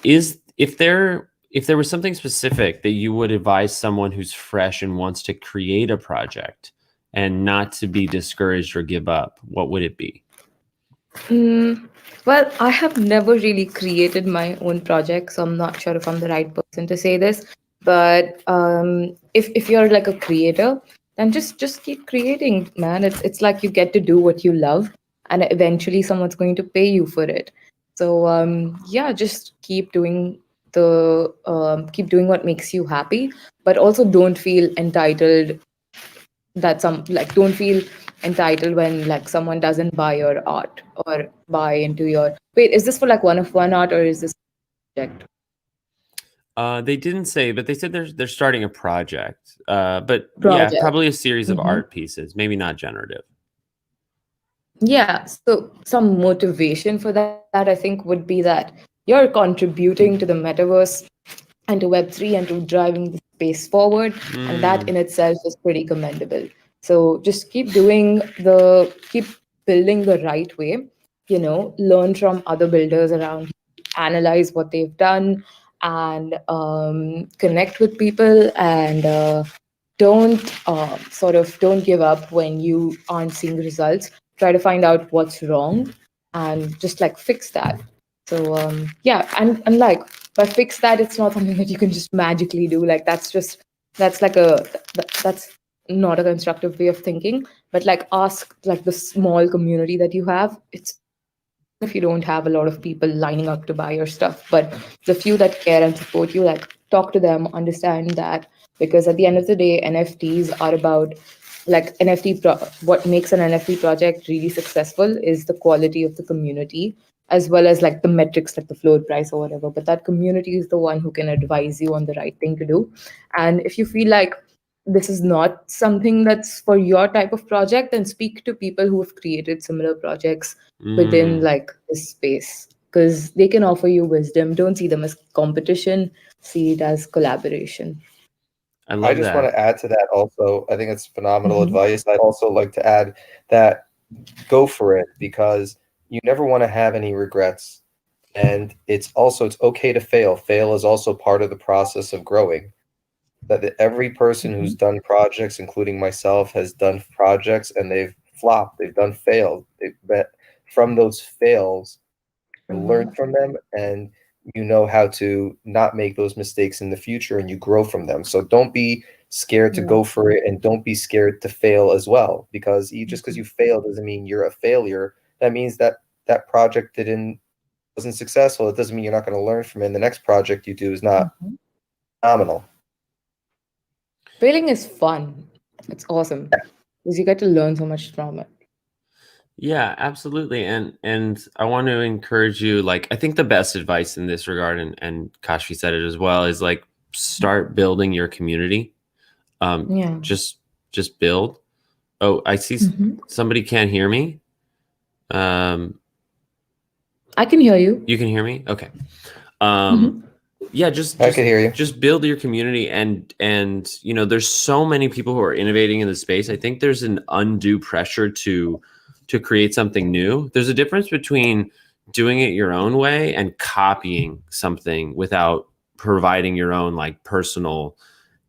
If there if there was something specific that you would advise someone who's fresh and wants to create a project and not to be discouraged or give up, what would it be? Well, I have never really created my own project, so I'm not sure if I'm the right person to say this. But if you're like a creator, then just keep creating, man. It's like you get to do what you love, and eventually someone's going to pay you for it. So yeah, just keep doing what makes you happy, but also don't feel entitled don't feel entitled when like someone doesn't buy your art or buy into your wait, is this for like one of one art or is this project? They didn't say, but they said they're starting a project. But yeah, Project. probably a series of Mhm. art pieces, maybe not generative. Yeah, so some motivation for that I think would be that you're contributing to the metaverse and to Web3 and to driving the space forward, and that in itself is pretty commendable. So just keep building the right way, learn from other builders around, analyze what they've done, and connect with people, and don't give up when you aren't seeing results. Try to find out what's wrong and just like fix that. So yeah, and like by fix that, it's not something that you can just magically do. Like that's like that's not a constructive way of thinking. But like ask like the small community that you have. It's if you don't have a lot of people lining up to buy your stuff, but the few that care and support you, like talk to them, understand that, because at the end of the day, NFTs are about like what makes an NFT project really successful is the quality of the community as well as like the metrics like the float price or whatever, but that community is the one who can advise you on the right thing to do. And if you feel like this is not something that's for your type of project, then speak to people who have created similar projects within like this space, because they can offer you wisdom. Don't see them as competition, see it as collaboration. I love I just that. want to add to that also. I think it's phenomenal Mhm. advice. I'd also like to add that go for it, because you never want to have any regrets. And it's okay to fail. Fail is also part of the process of growing. That every person who's Mhm. done projects, including myself, has done projects and they've flopped, they've done failed. But from those fails, you learn from them, and you know how to not make those mistakes in the future, and you grow from them. So don't be scared to go for it, and don't be scared to fail as well, because just because you fail doesn't mean you're a failure. That means that that project wasn't successful. It doesn't mean you're not going to learn from it, and the next project you do is not Mhm. phenomenal. Failing is fun. It's awesome because you get to learn so much from it. Yeah, absolutely. And I want to encourage you, like, I think the best advice in this regard, and Kashvi said it as well, is like start building your community. Yeah. Just build. Oh, I see somebody can't hear me. I can hear you. You can hear me? Okay. Mhm. Yeah, I can hear you. just build your community, and there's so many people who are innovating in the space. I think there's an undue pressure to create something new. There's a difference between doing it your own way and copying something without providing your own like personal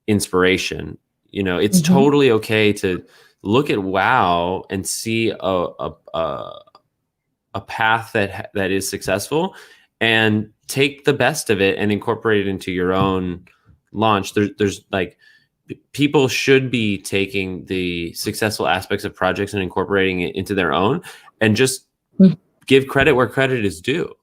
inspiration. It's totally okay to look at WoW and see a path that is successful and take the best of it and incorporate it into your own launch. There's like people should be taking the successful aspects of projects and incorporating it into their own, and just give credit where credit is due.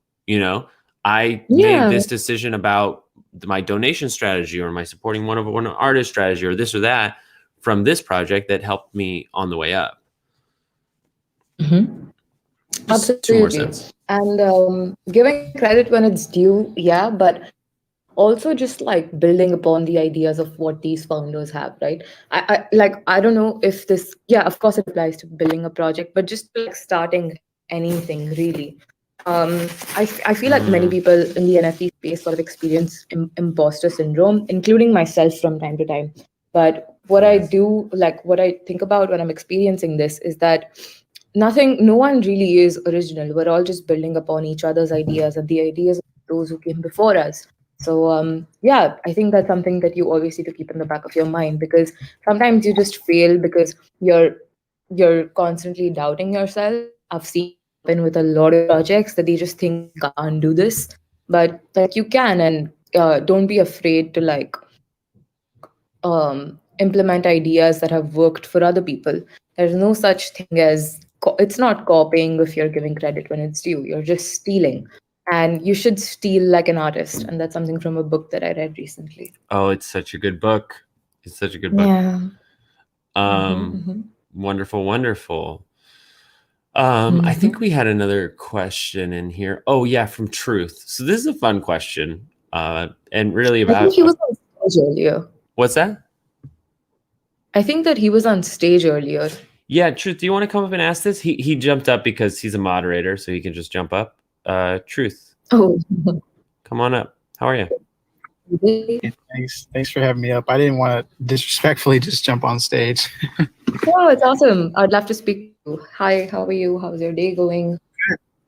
I made this decision about my donation strategy or my supporting one artist strategy or this or that from this project that helped me on the way up. Just Absolutely. 2 more cents. And giving credit when it's due, yeah, but also just like building upon the ideas of what these founders have, right? I don't know if this, yeah, of course it applies to building a project, but just like starting anything really. I feel like many people in the NFT space sort of experience imposter syndrome, including myself from time to time. But what I do, like what I think about when I'm experiencing this is that no one really is original. We're all just building upon each other's ideas and the ideas of those who came before us. So yeah, I think that's something that you always need to keep in the back of your mind, because sometimes you just fail because you're constantly doubting yourself. I've seen it happen with a lot of projects that they just think they can't do this, but like you can. And don't be afraid to like implement ideas that have worked for other people. There's no such thing as it's not copying if you're giving credit when it's due. You're just stealing. And you should steal like an artist. And that's something from a book that I read recently. Oh, it's such a good book. It's such a good book. Yeah. Wonderful, wonderful. I think we had another question in here. Oh yeah, from Truth. So this is a fun question. And really I about think he was on stage earlier. What's that? I think that he was on stage earlier. Yeah, Truth, do you want to come up and ask this? He jumped up because he's a moderator, so he can just jump up. Truth. Oh. Come on up. How are you? Yeah, thanks for having me up. I didn't want to disrespectfully just jump on stage. Oh, it's awesome. I'd love to speak to you. Hi, how are you? How's your day going?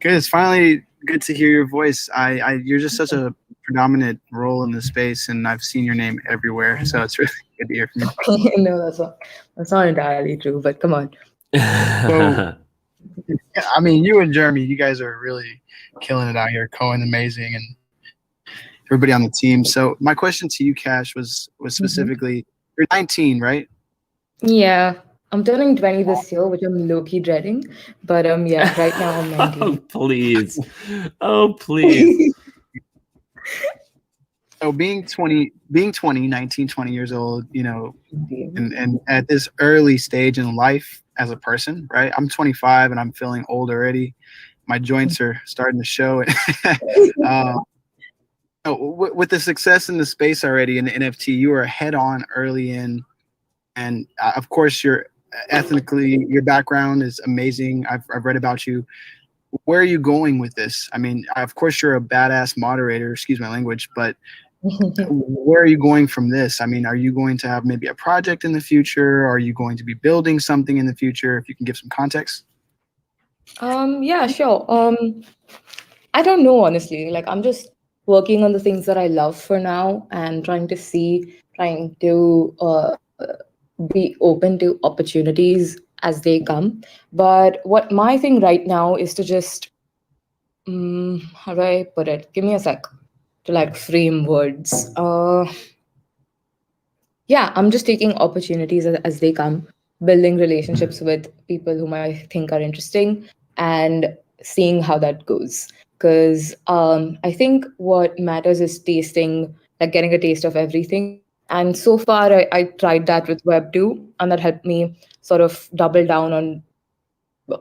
Good. It's finally good to hear your voice. You're just such a predominant role in the space, and I've seen your name everywhere, so it's really good to hear from you. No, that's not entirely true, but come on. So, yeah, I mean, you and Jeremy, you guys are really killing it out here. Cohen, amazing, and everybody on the team. So my question to you, Cash, was specifically, you're 19, right? Yeah, I'm turning 20 this year, which I'm low-key dreading. But yeah, right now I'm 19. Oh, please. Oh, please. So being 20, 19, 20 years old, you know, and at this early stage in life as a person, right? I'm 25 and I'm feeling old already. My joints are starting to show. With the success in the space already in the NFT, you were head on early in. And of course, your background is amazing. I've read about you. Where are you going with this? I mean, of course, you're a badass moderator, excuse my language, but where are you going from this? I mean, are you going to have maybe a project in the future? Are you going to be building something in the future? If you can give some context. Yeah, sure. I don't know, honestly. Like, I'm just working on the things that I love for now and trying to be open to opportunities as they come. But what my thing right now is to just, how do I put it? Give me a sec to like frame words. Yeah, I'm just taking opportunities as they come, building relationships with people whom I think are interesting, and seeing how that goes. Because I think what matters is tasting, like getting a taste of everything. And so far, I tried that with Web 2, and that helped me sort of double down on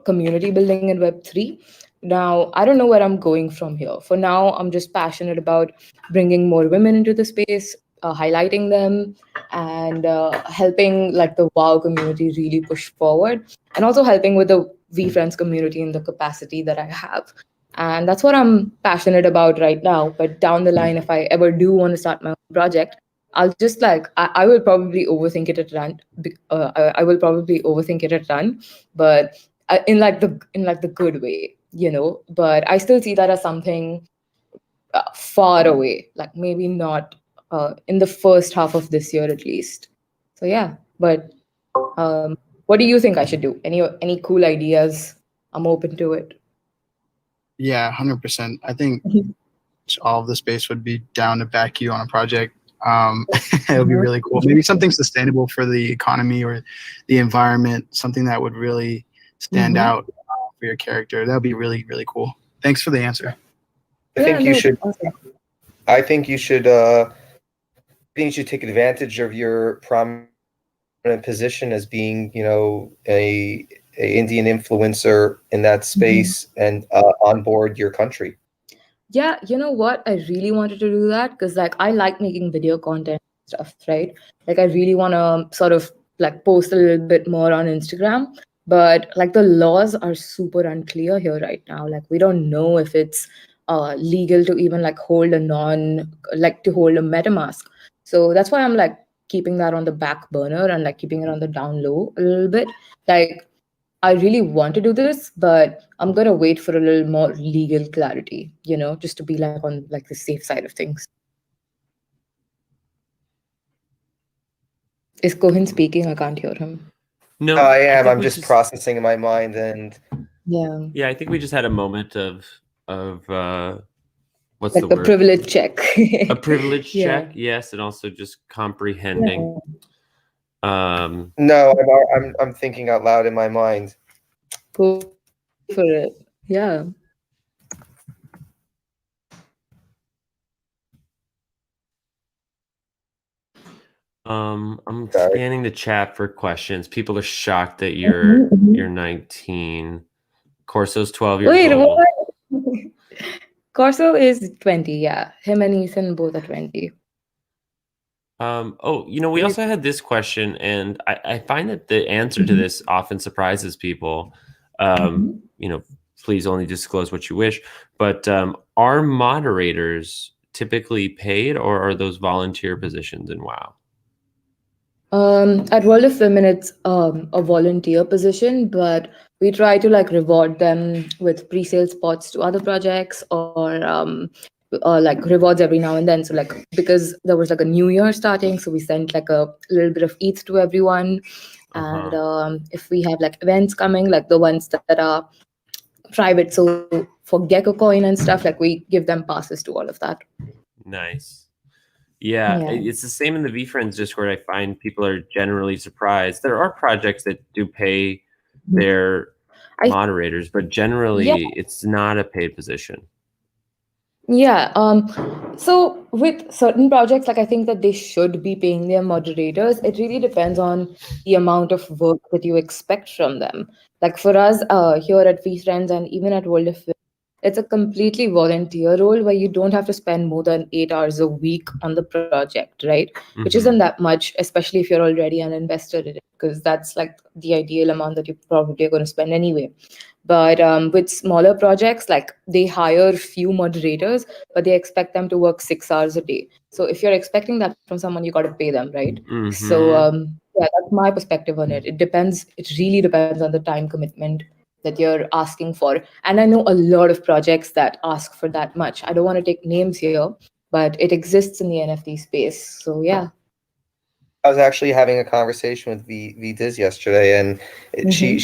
community building in Web 3. Now, I don't know where I'm going from here. For now, I'm just passionate about bringing more women into the space, highlighting them, and helping like the WoW community really push forward, and also helping with the VFriends community in the capacity that I have. And that's what I'm passionate about right now. But down the line, if I ever do want to start my own project, I'll just like I will probably overthink it at run. I will probably overthink it at run, but in like the good way, you know. But I still see that as something far away, like maybe not in the first half of this year at least. So yeah, but what do you think I should do? Any cool ideas? I'm open to it. Yeah, 100%. I think all of the space would be down to back you on a project. It would be really cool. Maybe something sustainable for the economy or the environment, something that would really stand out for your character. That would be really, really cool. Thanks for the answer. I think you should take advantage of your prominent position as being, you know, a Indian influencer in that space and onboard your country. Yeah, you know what? I really wanted to do that because like I like making video content and stuff, right? Like I really want to sort of like post a little bit more on Instagram, but like the laws are super unclear here right now. Like we don't know if it's legal to even like hold a MetaMask. So that's why I'm like keeping that on the back burner and like keeping it on the down low a little bit. Like I really want to do this, but I'm gonna wait for a little more legal clarity, you know, just to be like on like the safe side of things. Is Cohen speaking? I can't hear him. No, I am. think I'm we just processing in my mind, and Yeah. Yeah, I think we just had a moment of what's Like the a word? privilege check. A privilege Yeah. check, yes, and also just comprehending. no, I'm thinking out loud in my mind. Go for it. Yeah. I'm Sorry. scanning the chat for questions. People are shocked that Mhm. you're 19. Corso's 12 years Wait, old. what? Corso is 20, yeah. Him and Ethan both are 20. Oh, we also had this question, and I find that the answer to Mhm. this often surprises people. Mhm. Please only disclose what you wish. But are moderators typically paid, or are those volunteer positions in WoW? At World of Women, it's a volunteer position, but we try to like reward them with pre-sale spots to other projects or like rewards every now and then. So like because there was like a new year starting, so we sent like a little bit of ETH to everyone. And if we have like events coming, like the ones that are private, so for Gecko Coin and stuff, like we give them passes to all of that. Nice. Yeah, Yeah. it's the same in the VFriends Discord. I find people are generally surprised. There are projects that do pay their I moderators, but generally Yeah. it's not a paid position. Yeah. So with certain projects, like I think that they should be paying their moderators. It really depends on the amount of work that you expect from them. Like for us, here at VFriends and even at World of Film, it's a completely volunteer role where you don't have to spend more than 8 hours a week on the project, right? Which isn't Mhm. that much, especially if you're already an investor in it, because that's like the ideal amount that you probably are going to spend anyway. But with smaller projects, like they hire few moderators, but they expect them to work 6 hours a day. So if you're expecting that from someone, you got to pay them, right? So Mhm. yeah, that's my perspective on it. It depends. It really depends on the time commitment that you're asking for. And I know a lot of projects that ask for that much. I don't want to take names here, but it exists in the NFT space. So yeah. I was actually having a conversation with V Diz yesterday, and she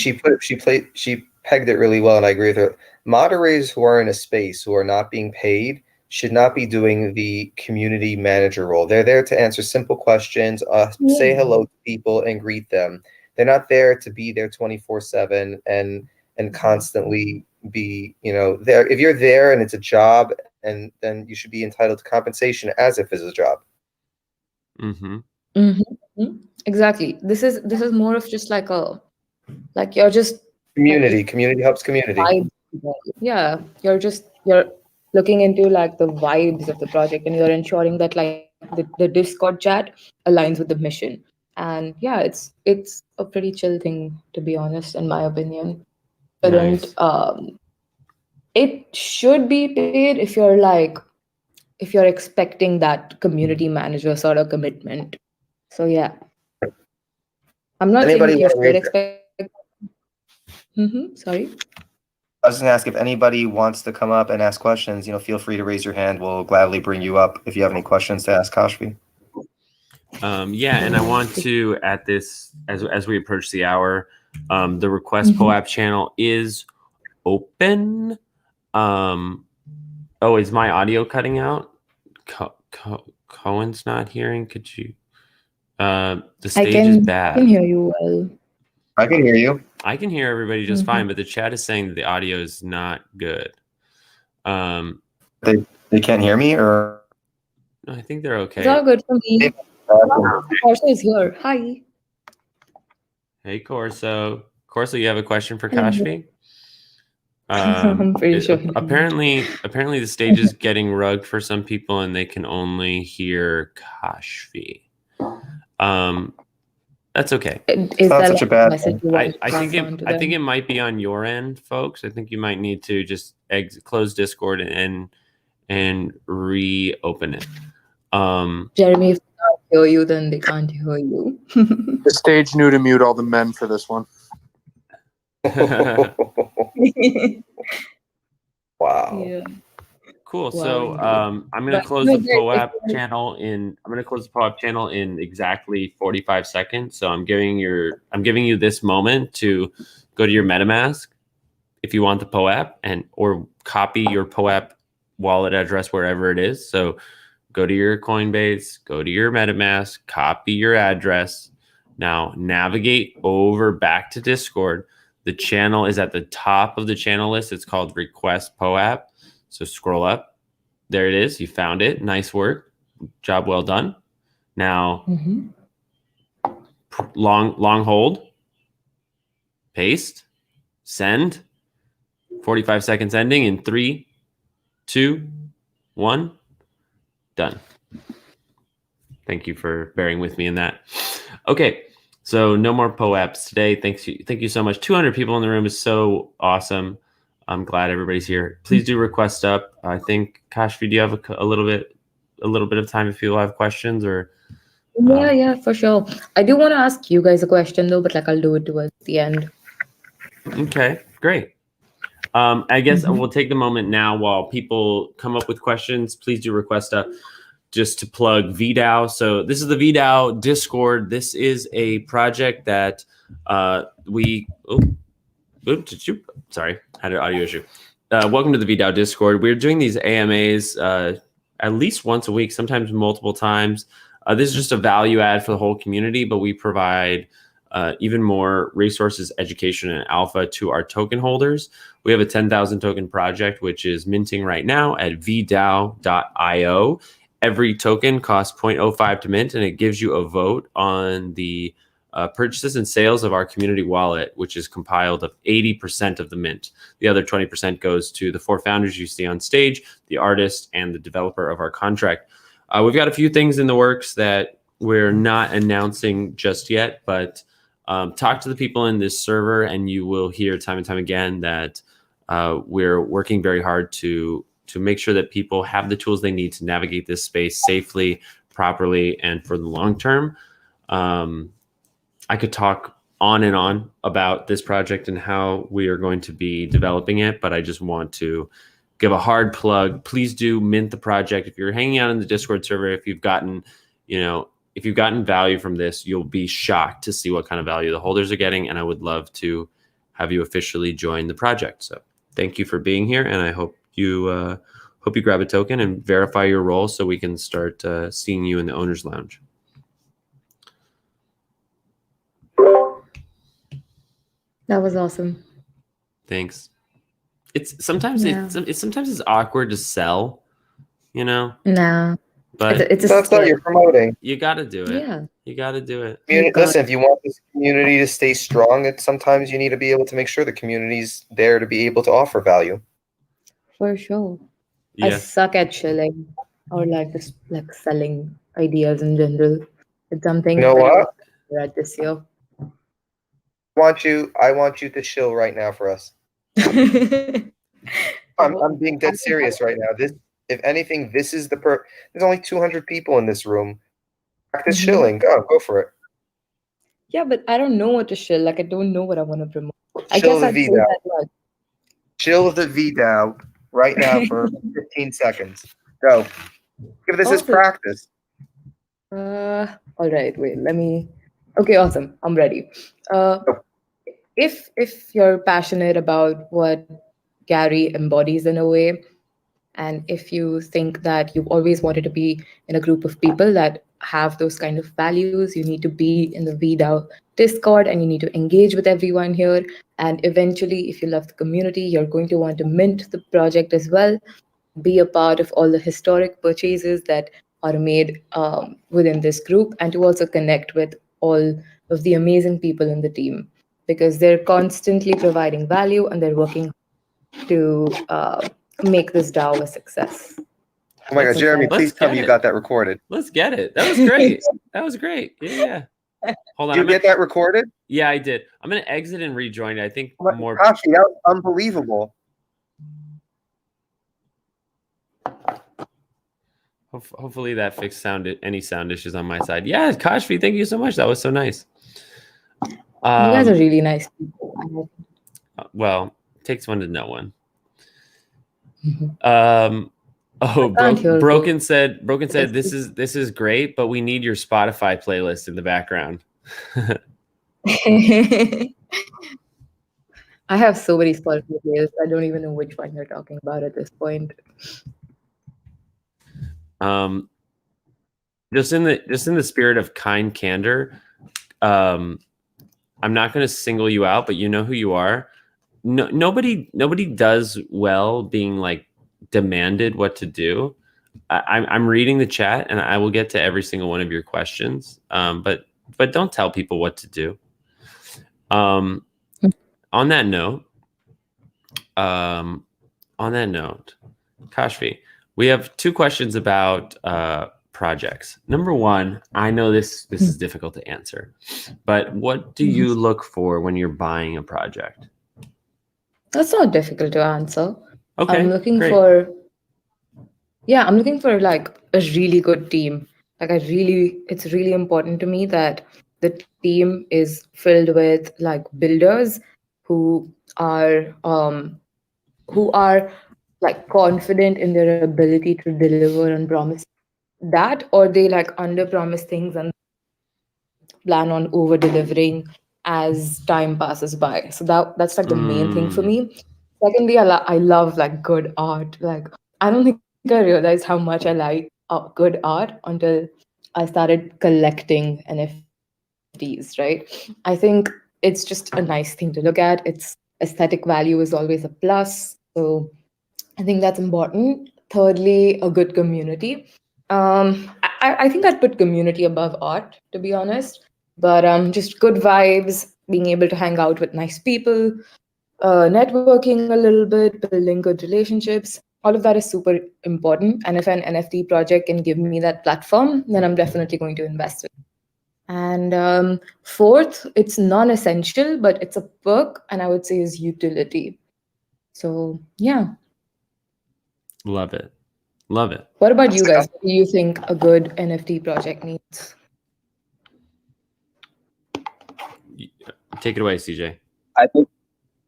pegged it really well, and I agree with her. Moderators who are in a space who are not being paid should not be doing the community manager role. They're there to answer simple questions, say hello to people, and greet them. They're not there to be there 24/7 and constantly be there. If you're there and it's a job, and then you should be entitled to compensation as if it's a job. Mhm. Mm-hmm. Exactly. This is more of just like you're just Community helps community. vibes. Yeah, you're looking into like the vibes of the project, and you're ensuring that like the Discord chat aligns with the mission. And yeah, it's a pretty chill thing, to be honest, in my opinion. Nice. It should be paid if you're expecting that community manager sort of commitment. So yeah, I'm not saying Anybody that you want to should raise? expect. Sorry. I was going to ask if anybody wants to come up and ask questions. Feel free to raise your hand. We'll gladly bring you up if you have any questions to ask Kashvi. Yeah, and I want to at this as we approach the hour, the request POAP channel is open. Oh, is my audio cutting out? Cohen's not hearing. Could you? The stage is I can bad. hear you well. I can hear you. I can hear everybody just fine, but the chat is saying that the audio is not good. They can't hear me, or No, I think they're okay. It's all good for me. Corso is here. Hi. Hey, Corso. Corso, you have a question for Hello. Kashvi? I'm pretty sure. Apparently the stage is getting rugged for some people, and they can only hear Kashvi. That's okay. Is not that such a like bad message thing. you I, want to I think pass on to I think them? it might be on your end, folks. I think you might need to just close Discord and reopen it. Jeremy, if they can't hear you, then they can't hear you. The stage knew to mute all the men for this one. Wow. Yeah. Cool. Wow, So indeed. I'm gonna But close no, the guys, if POAP you channel in. I'm gonna close the POAP channel in exactly 45 seconds. So I'm giving you this moment to go to your MetaMask if you want the POAP or copy your POAP wallet address wherever it is. So go to your Coinbase, go to your MetaMask, copy your address. Now navigate over back to Discord. The channel is at the top of the channel list. It's called Request POAP. So scroll up. There it is. You found it. Nice work. Job well done. Now, long hold. Paste. Send. 45 seconds ending in 3, 2, 1. Done. Thank you for bearing with me in that. Okay. So no more POAPs today. Thank you so much. 200 people in the room is so awesome. I'm glad everybody's here. Please do request up. I think Kashvi, do you have a little bit of time if people have questions or? Yeah, for sure. I do want to ask you guys a question though, but like I'll do it towards the end. Okay, great. I guess we'll take the moment now while people come up with questions. Please do request up. Just to plug VeeDao. So this is the VeeDao Discord. This is a project that sorry, had an audio issue. Welcome to the VeeDao Discord. We're doing these AMAs at least once a week, sometimes multiple times. This is just a value add for the whole community, but we provide even more resources, education, and alpha to our token holders. We have a 10,000 token project, which is minting right now at VeeDao.io. Every token costs 0.05 to mint, and it gives you a vote on the purchases and sales of our community wallet, which is compiled of 80% of the mint. The other 20% goes to the 4 founders you see on stage, the artist, and the developer of our contract. We've got a few things in the works that we're not announcing just yet, but talk to the people in this server, and you will hear time and time again that we're working very hard to make sure that people have the tools they need to navigate this space safely, properly, and for the long term. I could talk on and on about this project and how we are going to be developing it, but I just want to give a hard plug. Please do mint the project. If you're hanging out in the Discord server, if you've gotten value from this, you'll be shocked to see what kind of value the holders are getting, and I would love to have you officially join the project. So thank you for being here, and I hope you grab a token and verify your role so we can start seeing you in the owner's lounge. That was awesome. Thanks. It's sometimes it's awkward to sell, Nah, but it's a That's not you're promoting. you got to do it. Yeah. You got to do it. Listen, if you want this community to stay strong, sometimes you need to be able to make sure the community's there to be able to offer value. For sure. Yeah. I suck at chilling or just selling ideas in general. It's something You know that I what? was at this year. I want you to chill right now for us. I'm being dead serious right now. If anything, this is there's only 200 people in this room. Practice chilling. Go for it. Yeah, but I don't know what to chill. I don't know what I want to promote. I Chill guess the I'd say VeeDao. that much. Chill the VeeDao right now for 15 seconds. Go. Give this as Awesome. practice. All right, wait, okay, awesome. I'm ready. If you're passionate about what Gary embodies in a way, and if you think that you've always wanted to be in a group of people that have those kind of values, you need to be in the VeeDao Discord and you need to engage with everyone here. And eventually, if you love the community, you're going to want to mint the project as well, be a part of all the historic purchases that are made within this group, and to also connect with all of the amazing people in the team, because they're constantly providing value and they're working to make this DAO a success. Oh my God, Jeremy, please tell me you got that recorded. Let's get it. That was great. That was great. Yeah. Hold on. Did you get that recorded? Yeah, I did. I'm going to exit and rejoin. I think more. Gosh, that was unbelievable. Hopefully that fixed any sound issues on my side. Yeah, Kashvi, thank you so much. That was so nice. You guys are really nice people. Well, it takes one to know one. Oh, can't hear you. Broken said Yes. this is great, but we need your Spotify playlist in the background. I have so many Spotify playlists. I don't even know which one you're talking about at this point. Just in the spirit of kind candor, I'm not going to single you out, but you know who you are. No, nobody does well being like demanded what to do. I'm reading the chat, and I will get to every single one of your questions. But don't tell people what to do. On that note, Kashvi, we have two questions about projects. Number one, I know this is difficult to answer, but what do you look for when you're buying a project? That's not difficult to answer. Okay, I'm looking great. I'm looking for like a really good team. Like it's really important to me that the team is filled with like builders who are like confident in their ability to deliver and promise that, or they like under promise things and plan on over delivering as time passes by. So that's like the main thing for me. Secondly, I love like good art. Like I don't think I realized how much I like good art until I started collecting NFTs, right? I think it's just a nice thing to look at. Its aesthetic value is always a plus. So I think that's important. Thirdly, a good community. I think I'd put community above art, to be honest. But just good vibes, being able to hang out with nice people, networking a little bit, building good relationships. All of that is super important. And if an NFT project can give me that platform, then I'm definitely going to invest in it. And fourth, it's non-essential, but it's a perk, and I would say is utility. So yeah. Love it. Love it. What about you guys? What do you think a good NFT project needs? Take it away, CJ.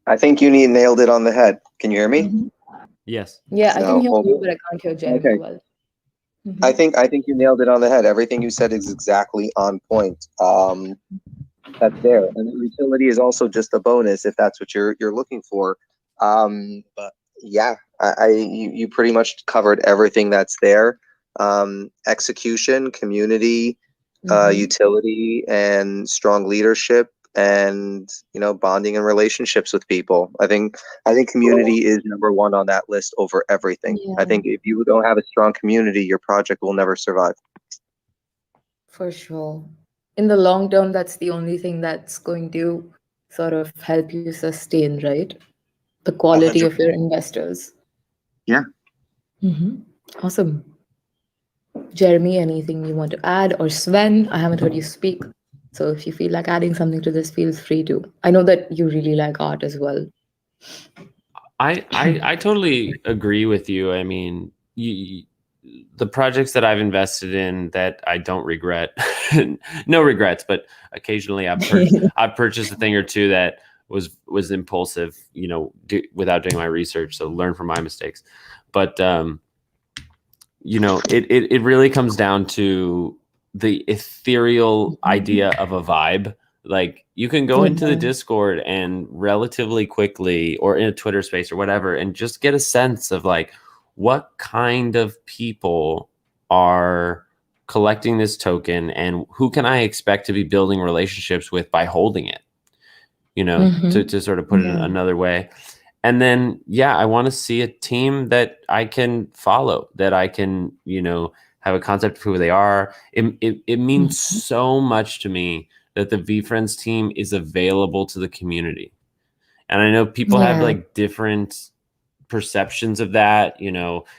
I think you nailed it on the head. Can you hear me? Yes. Yeah, I can hear So, you, but I can't hear Jeremy okay. well. I think you nailed it on the head. Everything you said is exactly on point. That's there, and utility is also just a bonus if that's what you're looking for. But yeah, you pretty much covered everything that's there. Execution, community, utility, and strong leadership, and bonding and relationships with people. I think community is number one on that list over everything. Yeah. I think if you don't have a strong community, your project will never survive. For sure. In the long term, that's the only thing that's going to sort of help you sustain, right? The quality of your investors. Yeah. Awesome. Jeremy, anything you want to add? Or Sven, I haven't heard you speak. So if you feel like adding something to this, feel free to. I know that you really like art as well. I totally agree with you. I mean, the projects that I've invested in that I don't regret, no regrets, but occasionally I've purchased a thing or two that was impulsive, without doing my research. So learn from my mistakes. But it really comes down to the ethereal idea of a vibe. Like you can go into the Discord and relatively quickly, or in a Twitter space or whatever, and just get a sense of like what kind of people are collecting this token and who can I expect to be building relationships with by holding it, to sort of put it another way. And then, I want to see a team that I can follow, that I can, have a concept of who they are. It means so much to me that the VeeFriends team is available to the community. And I know people have like different perceptions of that.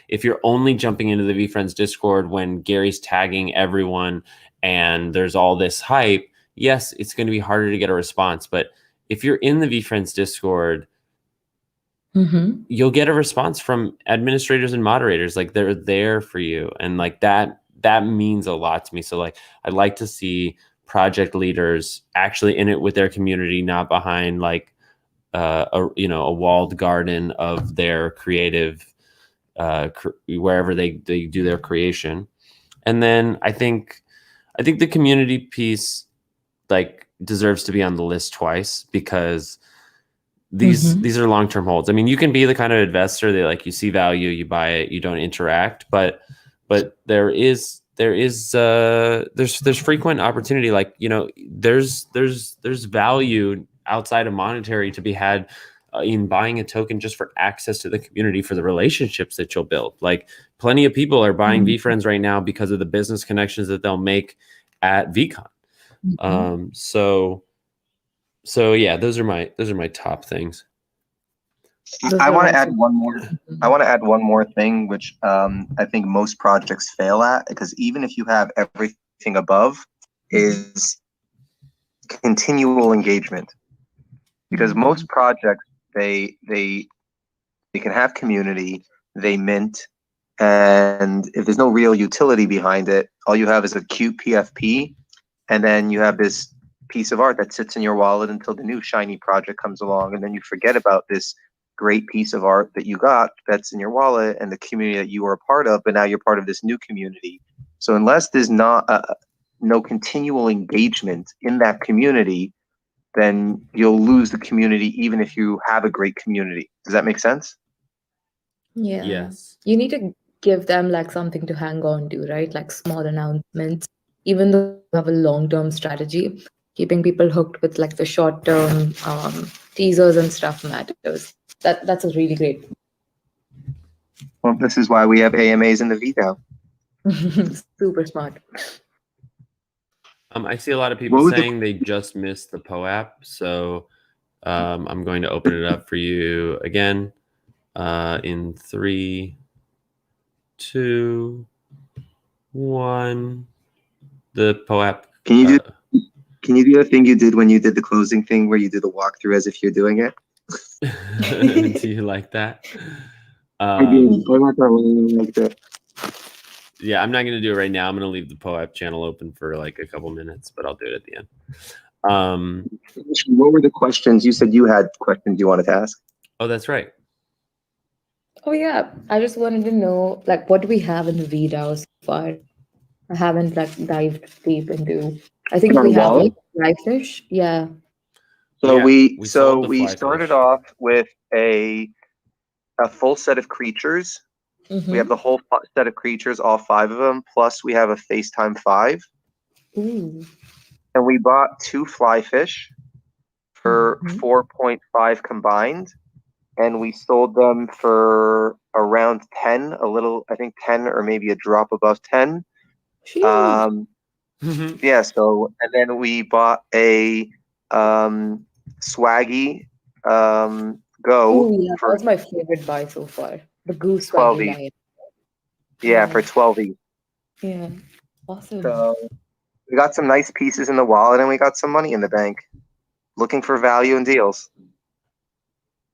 If you're only jumping into the VeeFriends Discord when Gary's tagging everyone and there's all this hype, yes, it's going to be harder to get a response. But if you're in the VeeFriends Discord, you'll get a response from administrators and moderators. Like they're there for you. And like that means a lot to me. So like, I'd like to see project leaders actually in it with their community, not behind like, a walled garden of their creative wherever they do their creation. And then I think the community piece like deserves to be on the list twice, because these are long-term holds. I mean, you can be the kind of investor that like you see value, you buy it, you don't interact, but there's frequent opportunity. Like, you know, there's value outside of monetary to be had in buying a token just for access to the community, for the relationships that you'll build. Like, plenty of people are buying VeeFriends right now because of the business connections that they'll make at VeeCon. So yeah, those are my top things. I want to add one more. I want to add one more thing, which I think most projects fail at, because even if you have everything above, is continual engagement. Because most projects, they can have community, they mint, and if there's no real utility behind it, all you have is a cute PFP, and then you have this piece of art that sits in your wallet until the new shiny project comes along, and then you forget about this great piece of art that you got that's in your wallet and the community that you were a part of, but now you're part of this new community. So unless there's not no continual engagement in that community, then you'll lose the community even if you have a great community. Does that make sense? Yeah. Yes. You need to give them like something to hang on to, right? Like small announcements, even though you have a long-term strategy, keeping people hooked with like the short-term teasers and stuff matters. That's a really great. Well, this is why we have AMAs in the VeeDao. Super smart. I see a lot of people saying they just missed the POAP, so I'm going to open it up for you again in 3, 2, 1. The POAP. Can you do the thing you did when you did the closing thing, where you do the walkthrough as if you're doing it? Do you like that? I do. I like that one. I like that. Yeah, I'm not going to do it right now. I'm going to leave the POAP channel open for like a couple minutes, but I'll do it at the end. What were the questions? You said you had questions you wanted to ask. Oh, that's right. Oh yeah, I just wanted to know like what do we have in the VeeDao so far? I haven't like dived deep into. I think we have like Flyfish. Yeah. So Yeah, we started off with a full set of creatures. We have the whole set of creatures, all 5 of them, plus we have a FaceTime 5. Ooh. And we bought 2 Flyfish for 4.5 combined, and we sold them for around 10, I think 10 or maybe a drop above 10. Yeah, so, and then we bought a Swaggy Go. Oh yeah, that's my favorite buy so far. The Goose 12 Swaggy each. line. Yeah, for 12 each. Yeah. Awesome. So we got some nice pieces in the wallet, and we got some money in the bank. Looking for value and deals.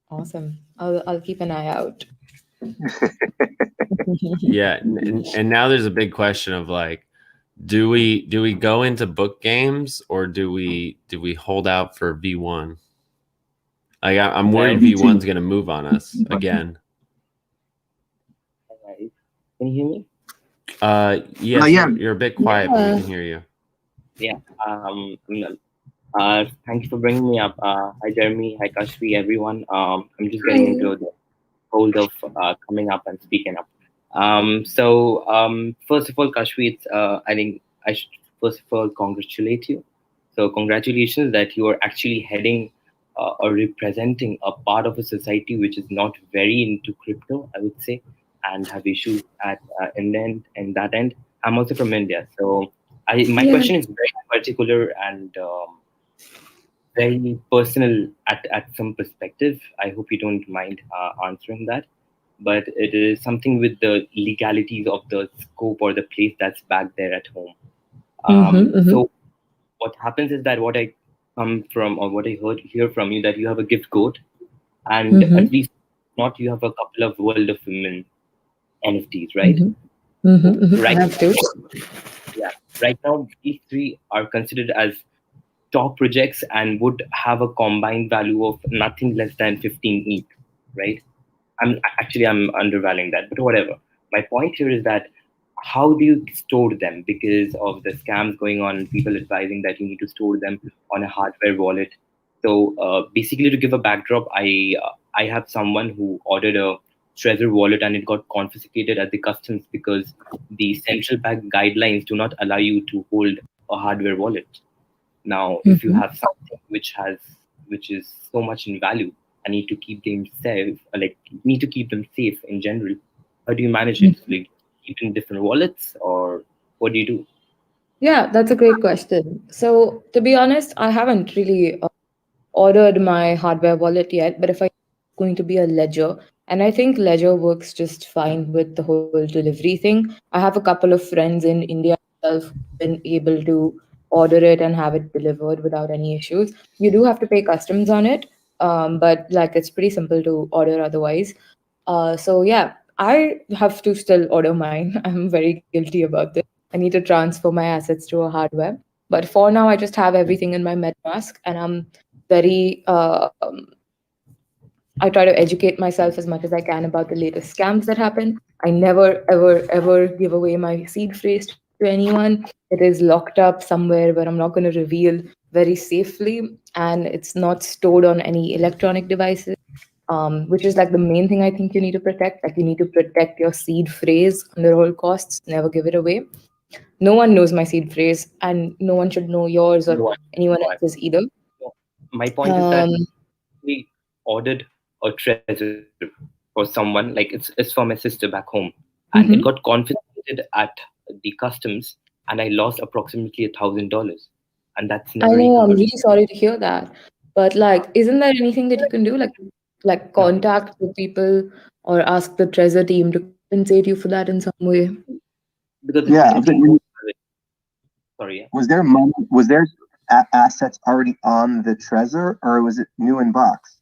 Awesome. I'll keep an eye out. Yeah, and now there's a big question of like, do we go into book games, or do we hold out for V1? Like, I'm worried V1's going to move on us again. Can you hear me? Yes, you're a bit quiet, but we can hear you. Yeah. Thank you for bringing me up. Hi, Jeremy. Hi, Kashvi, everyone. I'm just getting into the hold of coming up and speaking up. First of all, Kashvi, I think I should first of all congratulate you. So congratulations that you are actually heading or representing a part of a society which is not very into crypto, I would say, and have issues at in that end. I'm also from India, so my question is very particular and very personal at some perspective. I hope you don't mind answering that. But it is something with the legalities of the scope or the place that's back there at home. So what happens is that what I come from, or what I hear from you, that you have a gift code, and at least not you have a couple of World of Women NFTs, right? Right. Right now, these 3 are considered as top projects and would have a combined value of nothing less than 15 ETH, right? I'm undervaluing that, but whatever. My point here is that how do you store them because of the scams going on? People advising that you need to store them on a hardware wallet. So basically, to give a backdrop, I have someone who ordered a Trezor wallet and it got confiscated at the customs because the central bank guidelines do not allow you to hold a hardware wallet. Now, if you have something which is so much in value, I need to keep them safe. Like need to keep them safe in general. How do you manage it? Like keep in different wallets, or what do you do? Yeah, that's a great question. So, to be honest, I haven't really ordered my hardware wallet yet, but if I going to be a Ledger, and I think Ledger works just fine with the whole delivery thing. I have a couple of friends in India itself who've been able to order it and have it delivered without any issues. You do have to pay customs on it, but like it's pretty simple to order otherwise. So yeah, I have to still order mine. I'm very guilty about this. I need to transfer my assets to a hardware. But for now, I just have everything in my MetaMask, and I'm very I try to educate myself as much as I can about the latest scams that happen. I never ever give away my seed phrase to anyone. It is locked up somewhere where I'm not going to reveal very safely, and it's not stored on any electronic devices. Which is like the main thing I think you need to protect. Like you need to protect your seed phrase under all costs. Never give it away. No one knows my seed phrase, and no one should know yours or No, anyone no, else's either. no. My point is that Um, we ordered a Trezor for someone. Like it's for my sister back home, and it got mhm. confiscated at the customs, and I lost approximately $1,000, and that's I never know, I'm recovered. really sorry to hear that. But like, isn't there anything that you can do? Like No, contact the people or ask the Trezor team to compensate you for that in some way? because Yeah, it didn't go. Sorry, yeah. was there money? Was there assets already on the Trezor, or was it new in box?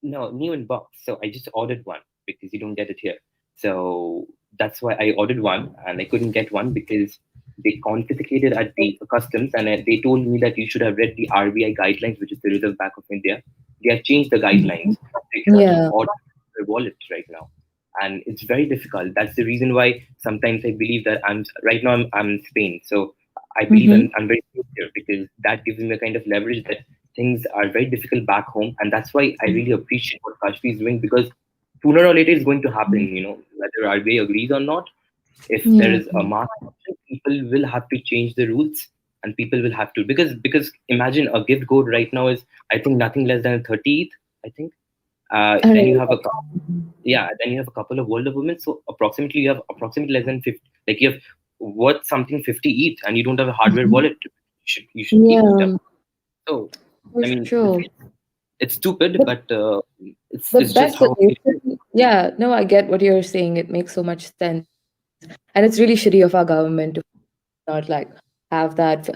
No, new in box. So I just ordered one because you don't get it here. So that's why I ordered one, and I couldn't get one because they confiscated at the customs, and they told me that you should have read the RBI guidelines, which is the Reserve Bank of India. They have changed the guidelines. They cannot Yeah. order their wallet right now, and it's very difficult. That's the reason why sometimes I believe that I'm in Spain, so I believe Mm-hmm. I'm very safe here because that gives me a kind of leverage that things are very difficult back home, and that's why I really appreciate what Kashvi is doing because sooner or later it's going to happen. Whether RBI agrees or not, if there Yeah. is a mass action, people will have to change the rules, and people will have to because imagine a gift code right now is I think nothing less than 30th. I think. All Then you right. have then you have a couple of older women, so approximately you have approximately less than 50. Like you have worth something 50 each, and you don't have a hardware Mhm. wallet. You should keep it up. Yeah, So for I mean, sure. it's stupid, But but it's but just that how. solution, yeah, no, I get what you're saying. It makes so much sense. And it's really shitty of our government to not like have that.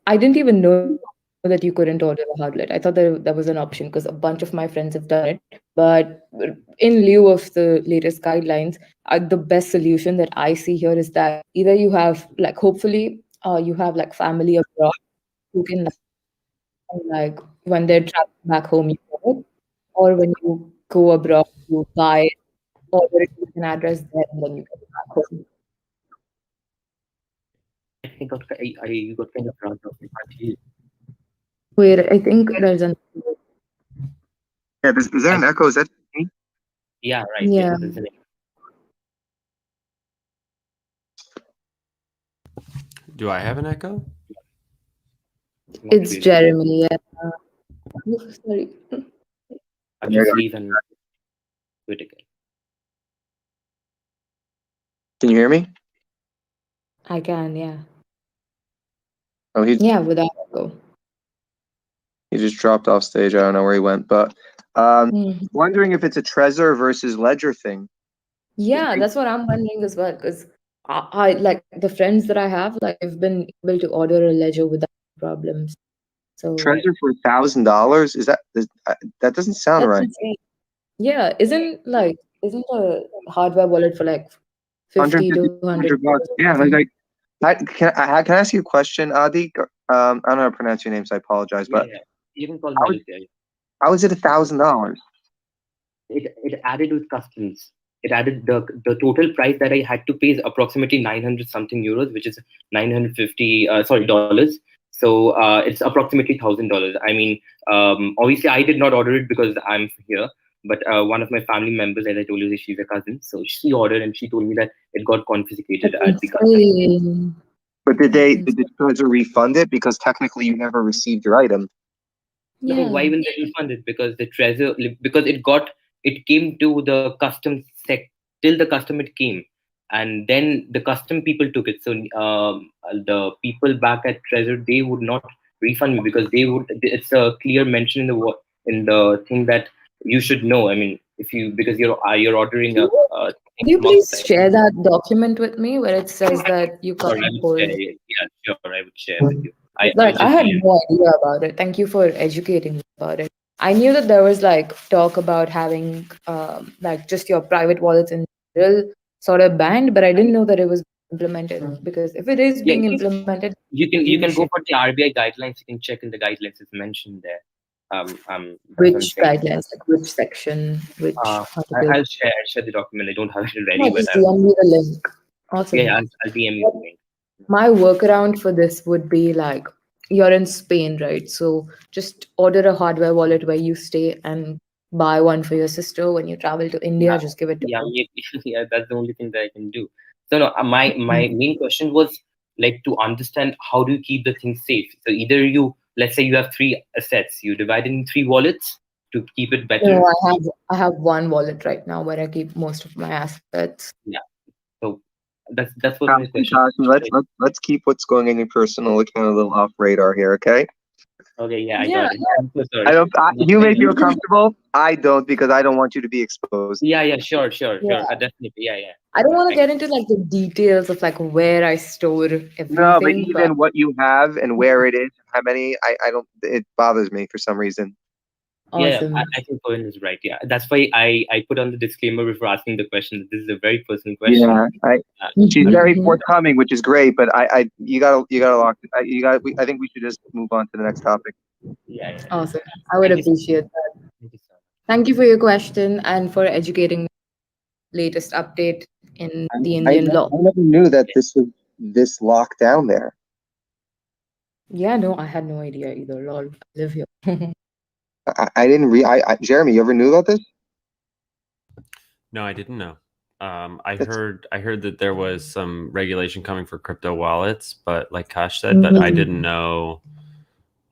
I didn't even know that you couldn't order a hardlet. I thought that was an option because a bunch of my friends have done it. But in lieu of the latest guidelines, the best solution that I see here is that either you have like hopefully you have like family abroad who can like when they're traveling back home you get it, or when you go abroad you buy it, order it with an address there and then you get it back home. I got kind of proud of it. Actually, Wait, I think there's an Yeah, is there I, an echo? Is that me? yeah, right. Yeah, yeah. there's an Do I have an echo? not It's really. Jeremy, yeah. Sorry. I'll There you just go. leave and do it again. Can you hear me? I can, yeah. Oh, Yeah, without echo. he just dropped off stage. I don't know where he went, but Mhm. wondering if it's a Trezor versus Ledger thing. Yeah, that's what I'm wondering as well. Because I like the friends that I have, like I've been able to order a ledger without problems. So Right. Trezor for $1,000? That doesn't sound that's right. insane. Yeah, isn't a hardware wallet for like 50 to 150, 100 $200. or Yeah, something? can I ask you a question, Adi? I don't know how to pronounce your name, so I apologize. Yeah, But yeah. You can call how me is Aditya. how is it $1,000? it added with customs. It added the total price that I had to pay is approximately 900 something euros, which is 950 dollars. So it's approximately $1,000. I mean, obviously I did not order it because I'm here, but one of my family members, as I told you, she's a cousin, so she ordered and she told me that it got confiscated at the customs. Insane. But did the treasure refund it? Because technically you never received your item. No, Yeah. why will they refund it? Because the treasure, because it came to the customs sec till the custom it came, and then the custom people took it. So the people back at treasure, they would not refund me because they would. It's a clear mention in the thing that you should know. I mean, if you because you're ordering a. Can you please share that document with me where it says that you Sure, can't hold? yeah, sure, I would share with you. Like, I had no idea about it. Thank you for educating me about it. I knew that there was like talk about having like just your private wallets in general sort of banned, but I didn't know that it was implemented. Because if it is being implemented, you can go for the RBI guidelines. You can check in the guidelines. It's mentioned there. Which guidelines, like which section, which article? I'll share the document. I don't have it ready, Yeah, but just DM me the link. Awesome. yeah, I'll DM you the link. My workaround for this would be like you're in Spain, right? So just order a hardware wallet where you stay and buy one for your sister when you travel to India. Just give it to her. Yeah, that's the only thing that I can do. So no, my main question was like to understand how do you keep the thing safe. So either let's say you have 3 assets, you divide it in 3 wallets to keep it better. No, I have one wallet right now where I keep most of my assets. Yeah. So that's what my question. Let's keep what's going in your personal account a little off radar here, okay? Okay, yeah, I got it. I'm so sorry. I don't. You may feel comfortable. I don't because I don't want you to be exposed. Yeah, sure, Yeah. definitely, yeah. I don't want to get into like the details of like where I store everything. No, but even what you have and where it is, how many, I don't. It bothers me for some reason. Awesome. Yeah, I think Cohen is right. Yeah, that's why I put on the disclaimer before asking the question. This is a very personal question. Yeah, she's very forthcoming, which is great. But you gotta lock. I think we should just move on to the next topic. Yeah. Awesome. I would appreciate that. Thank you, sir. Thank you for your question and for educating me latest update in the Indian law. I never knew that this was this locked down there. Yeah, no, I had no idea either. Lol, I live here. I didn't Jeremy, you ever knew about this? No, I didn't know. I heard that there was some regulation coming for crypto wallets, but like Kash said, but I didn't know.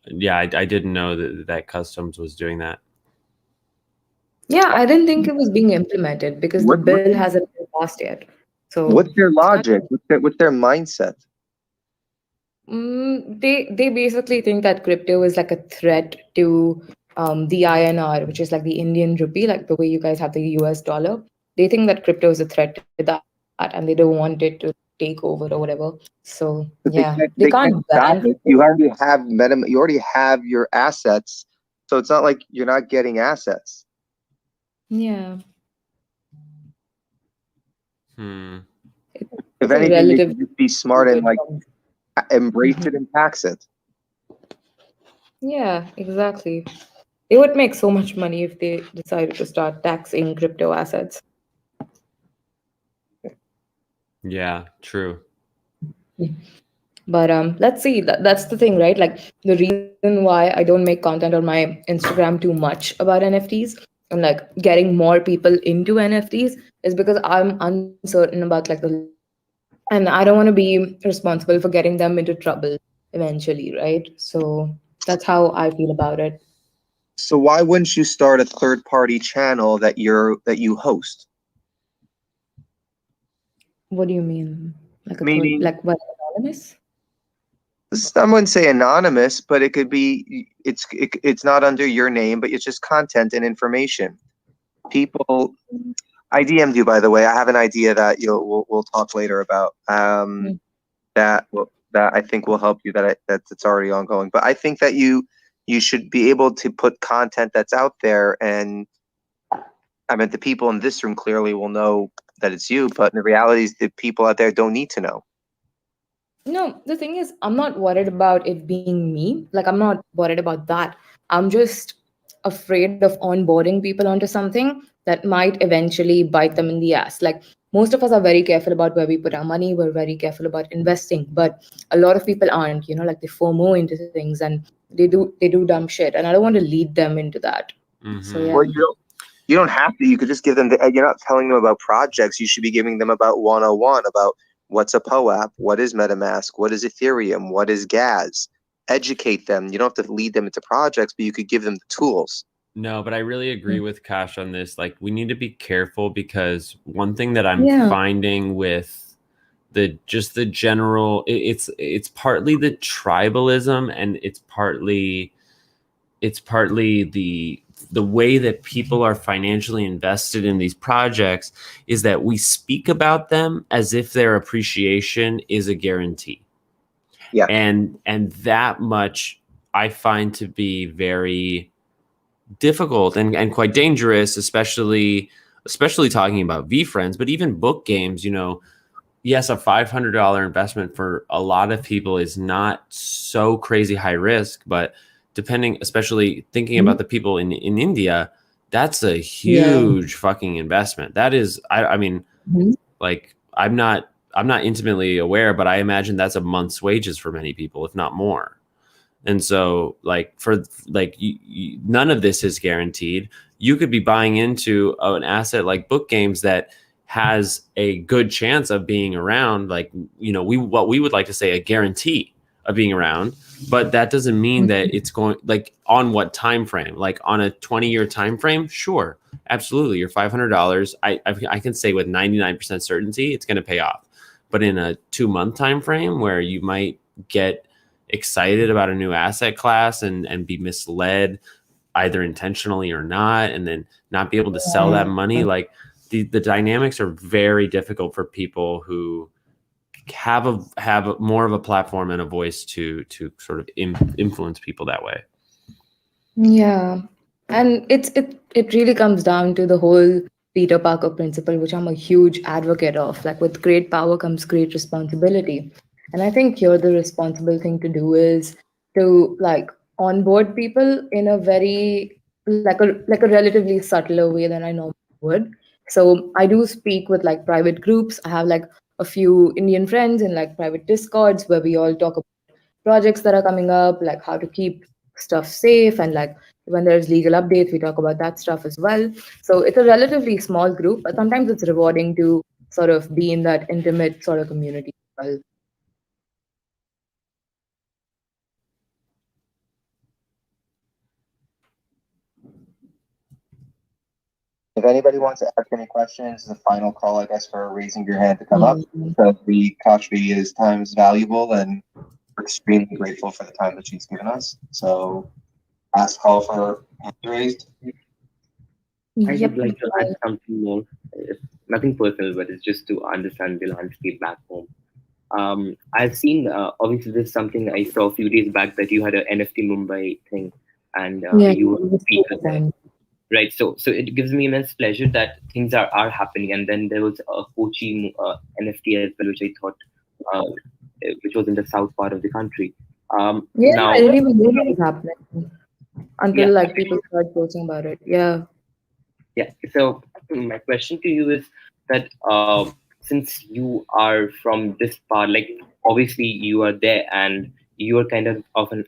Yeah, I didn't know that customs was doing that. Yeah, I didn't think it was being implemented because the bill hasn't been passed yet. So what's their logic? What's their mindset? They basically think that crypto is like a threat to the INR, which is like the Indian rupee, like the way you guys have the US dollar. They think that crypto is a threat to that, and they don't want it to take over or whatever. So yeah, they can't ban it. You already have you already have your assets, so it's not like you're not getting assets. Yeah. If anything, they should just be smart and like embrace it and tax it. Yeah, exactly. They would make so much money if they decided to start taxing crypto assets. Yeah, true. But let's see. That's the thing, right? Like the reason why I don't make content on my Instagram too much about NFTs and like getting more people into NFTs is because I'm uncertain about like and I don't want to be responsible for getting them into trouble eventually, right? So that's how I feel about it. So why wouldn't you start a third-party channel that you host? What do you mean? Like Meaning, like what, anonymous? I wouldn't say anonymous, but it could be. It's not under your name, but it's just content and information. People, I DM'd you, by the way. I have an idea that we'll talk later about. That I think will help you. That's already ongoing. But I think that you should be able to put content that's out there, and I mean the people in this room clearly will know that it's you. But the reality is, the people out there don't need to know. No, the thing is, I'm not worried about it being me. Like, I'm not worried about that. I'm just afraid of onboarding people onto something that might eventually bite them in the ass. Like most of us are very careful about where we put our money. We're very careful about investing, but a lot of people aren't. Like they FOMO into things and they do dumb shit, and I don't want to lead them into that. So yeah. Well, you don't have to. You could just give them. You're not telling them about projects. You should be giving them about 101 about what's a POAP, what is MetaMask, what is Ethereum, what is gas. Educate them. You don't have to lead them into projects, but you could give them the tools. No, but I really agree with Kash on this. Like, we need to be careful, because one thing that I'm Yeah. finding with the general, it's partly the tribalism, and it's partly the way that people are financially invested in these projects, is that we speak about them as if their appreciation is a guarantee. Yeah. And that much I find to be very difficult and quite dangerous, especially talking about VeeFriends, but even book games. Yes, a $500 investment for a lot of people is not so crazy high risk, but especially thinking about the people in India, that's a huge fucking investment. That is, I mean, like, I'm not intimately aware, but I imagine that's a month's wages for many people, if not more. And so, like, none of this is guaranteed. You could be buying into an asset like book games that has a good chance of being around, like, what we would like to say a guarantee of being around, but that doesn't mean that it's going, like, on what time frame. Like, on a 20-year time frame, sure, absolutely, your $500, I can say with 99% certainty it's going to pay off. But in a 2-month time frame where you might get excited about a new asset class and be misled, either intentionally or not, and then not be able to sell that money, like, the dynamics are very difficult for people who have more of a platform and a voice to sort of influence people that way. Yeah. And it really comes down to the whole Peter Parker principle, which I'm a huge advocate of. Like, with great power comes great responsibility. And I think here the responsible thing to do is to, like, onboard people in a very, like a relatively subtler way than I normally would. So I do speak with, like, private groups. I have, like, a few Indian friends in, like, private discords where we all talk about projects that are coming up, like how to keep stuff safe, and, like, when there's legal updates, we talk about that stuff as well. So it's a relatively small group, but sometimes it's rewarding to sort of be in that intimate sort of community as well. If anybody wants to ask any questions, the final call, I guess, for raising your hand to come up. So Kashvi's time is valuable, and we're extremely grateful for the time that she's given us. So, last call for hands raised. I would like to add something more. It's nothing personal, but it's just to understand the landscape back home. I've seen, obviously, this is something I saw a few days back, that you had an NFT Mumbai thing, and you were a speaker there. Right, so it gives me immense pleasure that things are happening. And then there was a Kochi NFT as well, which I thought, which was in the south part of the country. Now, I didn't even know that was happening until like people started posting about it. Yeah. So my question to you is that since you are from this part, like, obviously you are there, and you are kind of an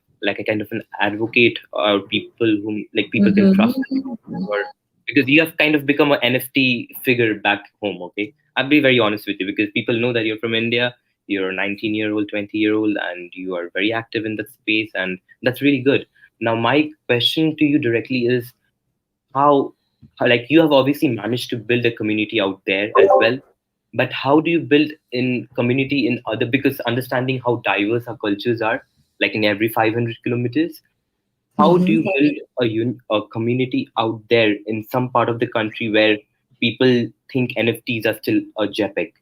advocate, or people whom, like, people can trust, or because you have kind of become an NFT figure back home. Okay, I'll be very honest with you, because people know that you're from India, you're a 19-year-old, 20-year-old, and you are very active in that space, and that's really good. Now, my question to you directly is, how, like, you have obviously managed to build a community out there as well, but how do you build in community in other, because understanding how diverse our cultures are, like in every 500 kilometers, how do you build a community out there in some part of the country where people think NFTs are still a JPEG?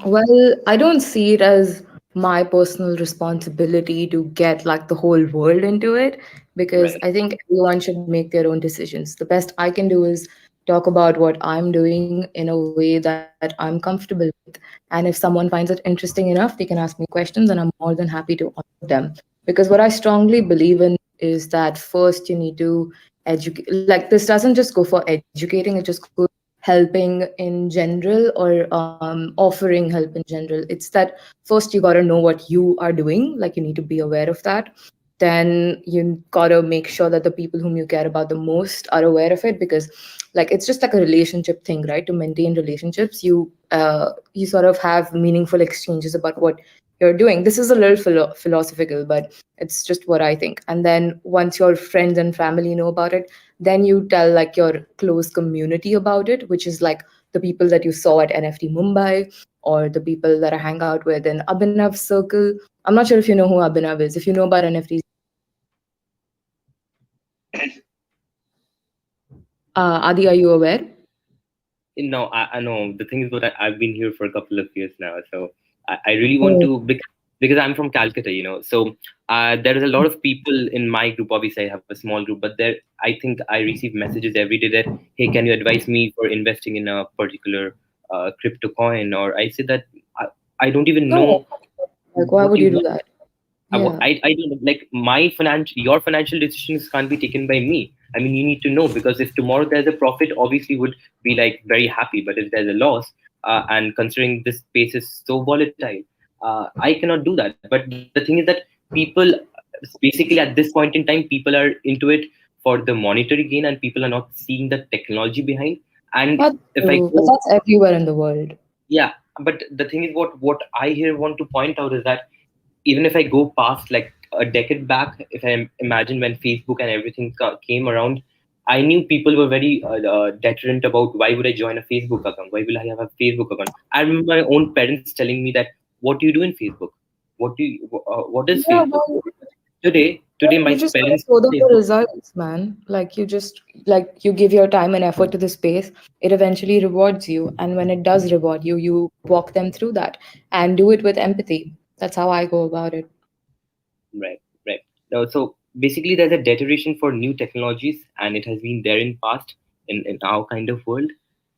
Well, I don't see it as my personal responsibility to get, like, the whole world into it, because I think everyone should make their own decisions. The best I can do is talk about what I'm doing in a way that I'm comfortable with. And if someone finds it interesting enough, they can ask me questions, and I'm more than happy to answer them. Because what I strongly believe in is that first you need to educate. Like this doesn't just go for educating; it just goes helping in general or offering help in general. It's that first you gotta know what you are doing. Like you need to be aware of that. Then you gotta make sure that the people whom you care about the most are aware of it, because like it's just like a relationship thing, right? To maintain relationships, you sort of have meaningful exchanges about what you're doing. This is a little philosophical, but it's just what I think. And then once your friends and family know about it, then you tell like your close community about it, which is like the people that you saw at NFT Mumbai, or the people that I hang out with in Abhinav's circle. I'm not sure if you know who Abhinav is. If you know about NFTs, Adi, are you aware? No, I know. The thing is that I've been here for a couple of years now, so I really want to, because I'm from Calcutta, So there is a lot of people in my group. Obviously, I have a small group, but there I think I receive messages every day that, hey, can you advise me for investing in a particular crypto coin? Or I say that I don't even No. know Like, why what would you you do want. that? Yeah. I don't like your financial decisions can't be taken by me. I mean, you need to know, because if tomorrow there's a profit, obviously would be like very happy. But if there's a loss, and considering this space is so volatile, I cannot do that. But the thing is that people, basically at this point in time, people are into it for the monetary gain, and people are not seeing the technology behind. And That's if I true, but go, that's everywhere in the world. yeah, but the thing is, what I here want to point out is that even if I go past like a decade back, if I imagine when Facebook and everything came around, I knew people were very deterrent about why would I join a Facebook account? Why will I have a Facebook account? I remember my own parents telling me that, what do you do in Facebook? What is Yeah, Facebook? well, Today, you my just gotta parents show them say, the results, man. Like you just like you give your time and effort to the space, it eventually rewards you. And when it does reward you, you walk them through that and do it with empathy. That's how I go about it. right, right. So basically, there's a deterioration for new technologies, and it has been there in past in our kind of world.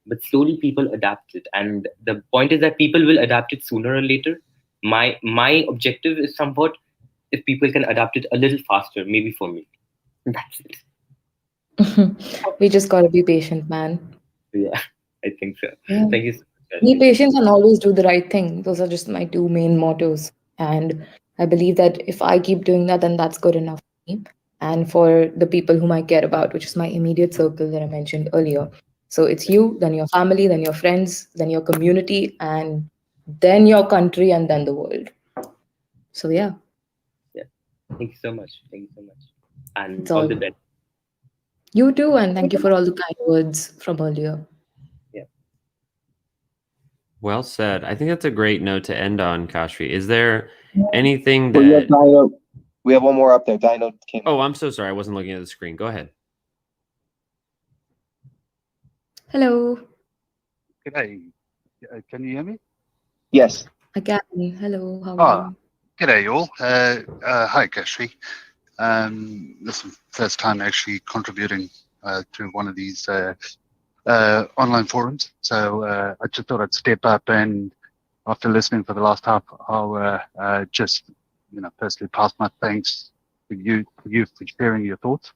But slowly, people adapt it, and the point is that people will adapt it sooner or later. My objective is somewhat, if people can adapt it a little faster, maybe for me. That's it. We just gotta be patient, man. Yeah, I think so. Yeah. Thank you so much, Be Kashvi. patient and always do the right thing. Those are just my two main mottos. And I believe that if I keep doing that, then that's good enough for me. And for the people whom I care about, which is my immediate circle that I mentioned earlier. So it's you, then your family, then your friends, then your community, and then your country, and then the world. So yeah, Yeah, thank you so much. Thank you so much, and it's all all the best. you too. And thank you for all the kind words from earlier. Yeah. Well said. I think that's a great note to end on, Kashvi. Is there anything Well, yeah, that... Dino. We have one more up there. Dino came. Oh, I'm so sorry. I wasn't looking at the screen. Go ahead. Hello. G'day. Can you hear me? Yes. I can. Hello. How are Ah, you? g'day all. Hi, Kashvi. This is first time actually contributing to one of these online forums. So I just thought I'd step up, and after listening for the last half hour, just personally pass my thanks to you for sharing your thoughts.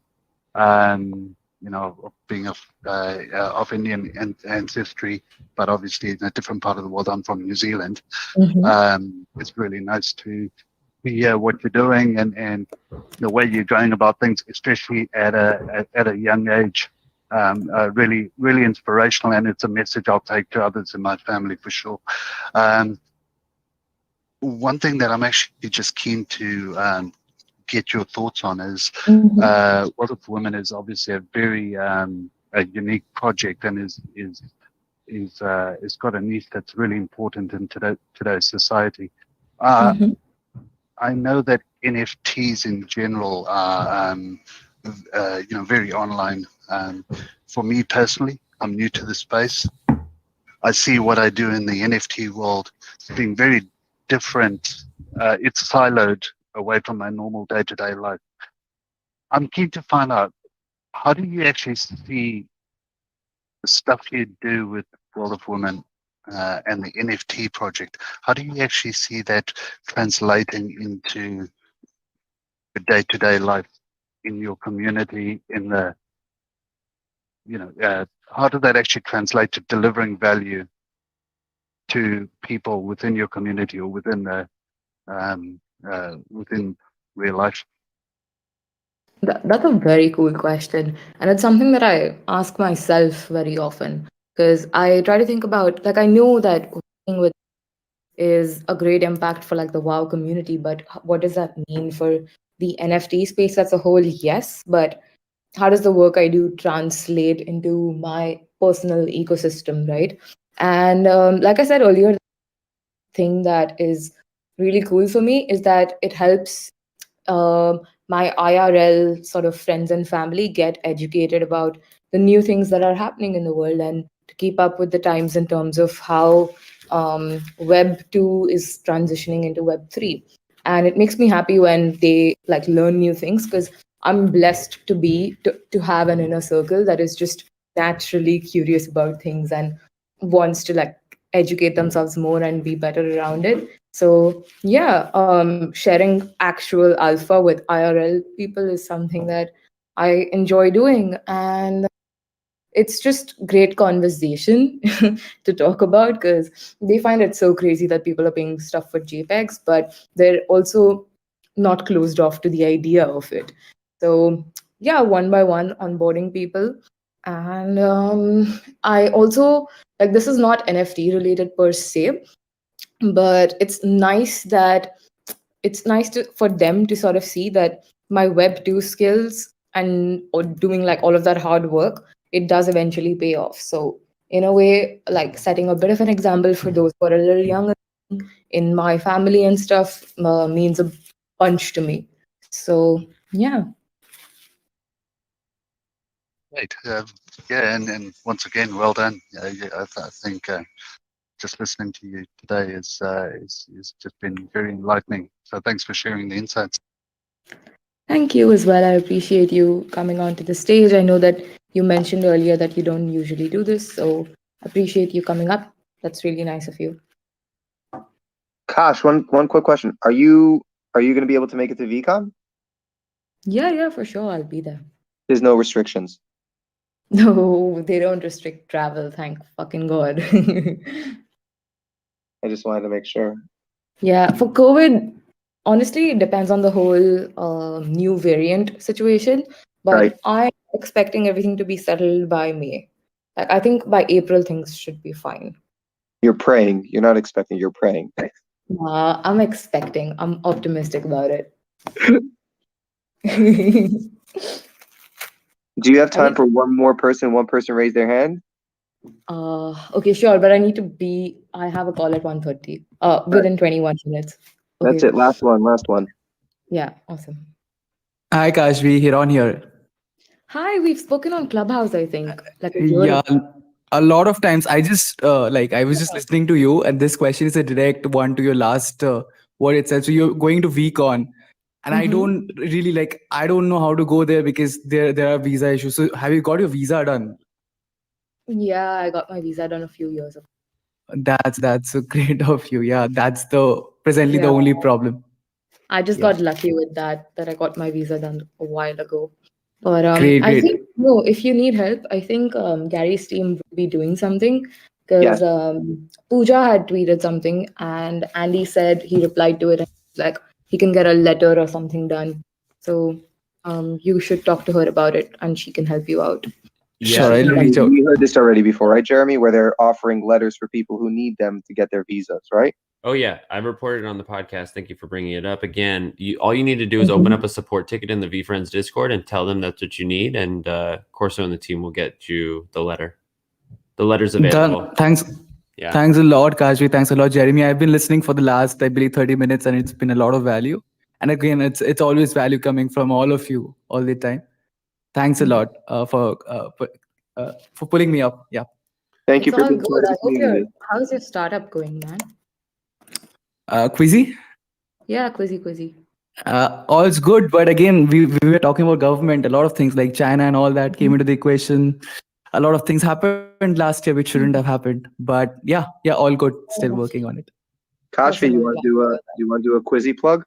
Of being of Indian ancestry, but obviously in a different part of the world. I'm from New Zealand. It's really nice to hear what you're doing and the way you're going about things, especially at a young age. Really, really inspirational, and it's a message I'll take to others in my family for sure. One thing that I'm actually just keen to get your thoughts on is World of Women is obviously a very a unique project, and is got a niche that's really important in today's society. I know that NFTs in general are very online. For me personally, I'm new to the space. I see what I do in the NFT world being very different. It's siloed away from my normal day-to-day life. I'm keen to find out, how do you actually see the stuff you do with World of Women and the NFT project? How do you actually see that translating into your day-to-day life in your community, in the how did that actually translate to delivering value to people within your community or within within real life? That's a very cool question. And it's something that I ask myself very often because I try to think about, like, I know that working with is a great impact for like the WoW community, but what does that mean for the NFT space as a whole? Yes, but how does the work I do translate into my personal ecosystem, right? And like I said earlier, the thing that is really cool for me is that it helps my IRL sort of friends and family get educated about the new things that are happening in the world and to keep up with the times in terms of how Web 2 is transitioning into Web 3. And it makes me happy when they like learn new things because I'm blessed to have an inner circle that is just naturally curious about things and wants to like educate themselves more and be better around it. So yeah, sharing actual alpha with IRL people is something that I enjoy doing, and it's just great conversation to talk about because they find it so crazy that people are paying stuff for JPEGs, but they're also not closed off to the idea of it. So yeah, one by one onboarding people, and I also like this is not NFT related per se, but it's nice for them to sort of see that my web 2 skills and or doing like all of that hard work, it does eventually pay off. So in a way, like setting a bit of an example for those who are a little younger in my family and stuff means a bunch to me. So yeah. Right. Yeah, and once again, well done. Yeah, I think just listening to you today is just been very enlightening. So thanks for sharing the insights. Thank you as well. I appreciate you coming onto the stage. I know that you mentioned earlier that you don't usually do this, so appreciate you coming up. That's really nice of you. Kash, one quick question. Are you going to be able to make it to VCon? Yeah, for sure. I'll be there. There's no restrictions. No, they don't restrict travel, thank fucking God. I just wanted to make sure. Yeah, for COVID, honestly, it depends on the whole new variant situation. But Right. I'm expecting everything to be settled by May. Like, I think by April, things should be fine. You're praying. You're not expecting. You're praying. I'm expecting. I'm optimistic about it. Do you have time for one more person? One person raise their hand. Okay, sure, but I have a call at 1:30. Within 21 minutes. Okay. That's it. Last one. Yeah, awesome. Hi, Kashvi, here on here. Hi, we've spoken on Clubhouse, I think. Like a year Yeah, ago. a lot of times I just I was just listening to you, and this question is a direct one to your last word itself. So you're going to VCon, and I don't really I don't know how to go there because there are visa issues. So have you got your visa done? Yeah, I got my visa done a few years ago. That's so great of you. Yeah, that's presently the Yeah. only problem. I just Yeah. got lucky with that I got my visa done a while ago. But Great. I think no, if you need help, I think Gary's team will be doing something because Pooja had tweeted something and Andy said he replied to it and like he can get a letter or something done. So you should talk to her about it and she can help you out. Sure, I'll Jeremy, reach out. we heard this already before, right, Jeremy? Where they're offering letters for people who need them to get their visas, right? Oh yeah, I've reported on the podcast. Thank you for bringing it up again. All you need to do is open up a support ticket in the VFriends Discord and tell them that's what you need, and Corso and the team will get you the letter. The letter's available. Done. Thanks. Yeah. Thanks a lot, Kashvi. Thanks a lot, Jeremy. I've been listening for the last, I believe, 30 minutes, and it's been a lot of value. And again, it's always value coming from all of you all the time. Thanks a lot for pulling me up. Yeah. Thank you It's for all being good. part of I the hope community. how's your startup going, man? Quizzy? Yeah, Quizzy. All's good, but again, we were talking about government. A lot of things like China and all that came into the equation. A lot of things happened last year which shouldn't have happened. But yeah, all good. Still working on it. Kashvi, you want to do a Quizzy plug?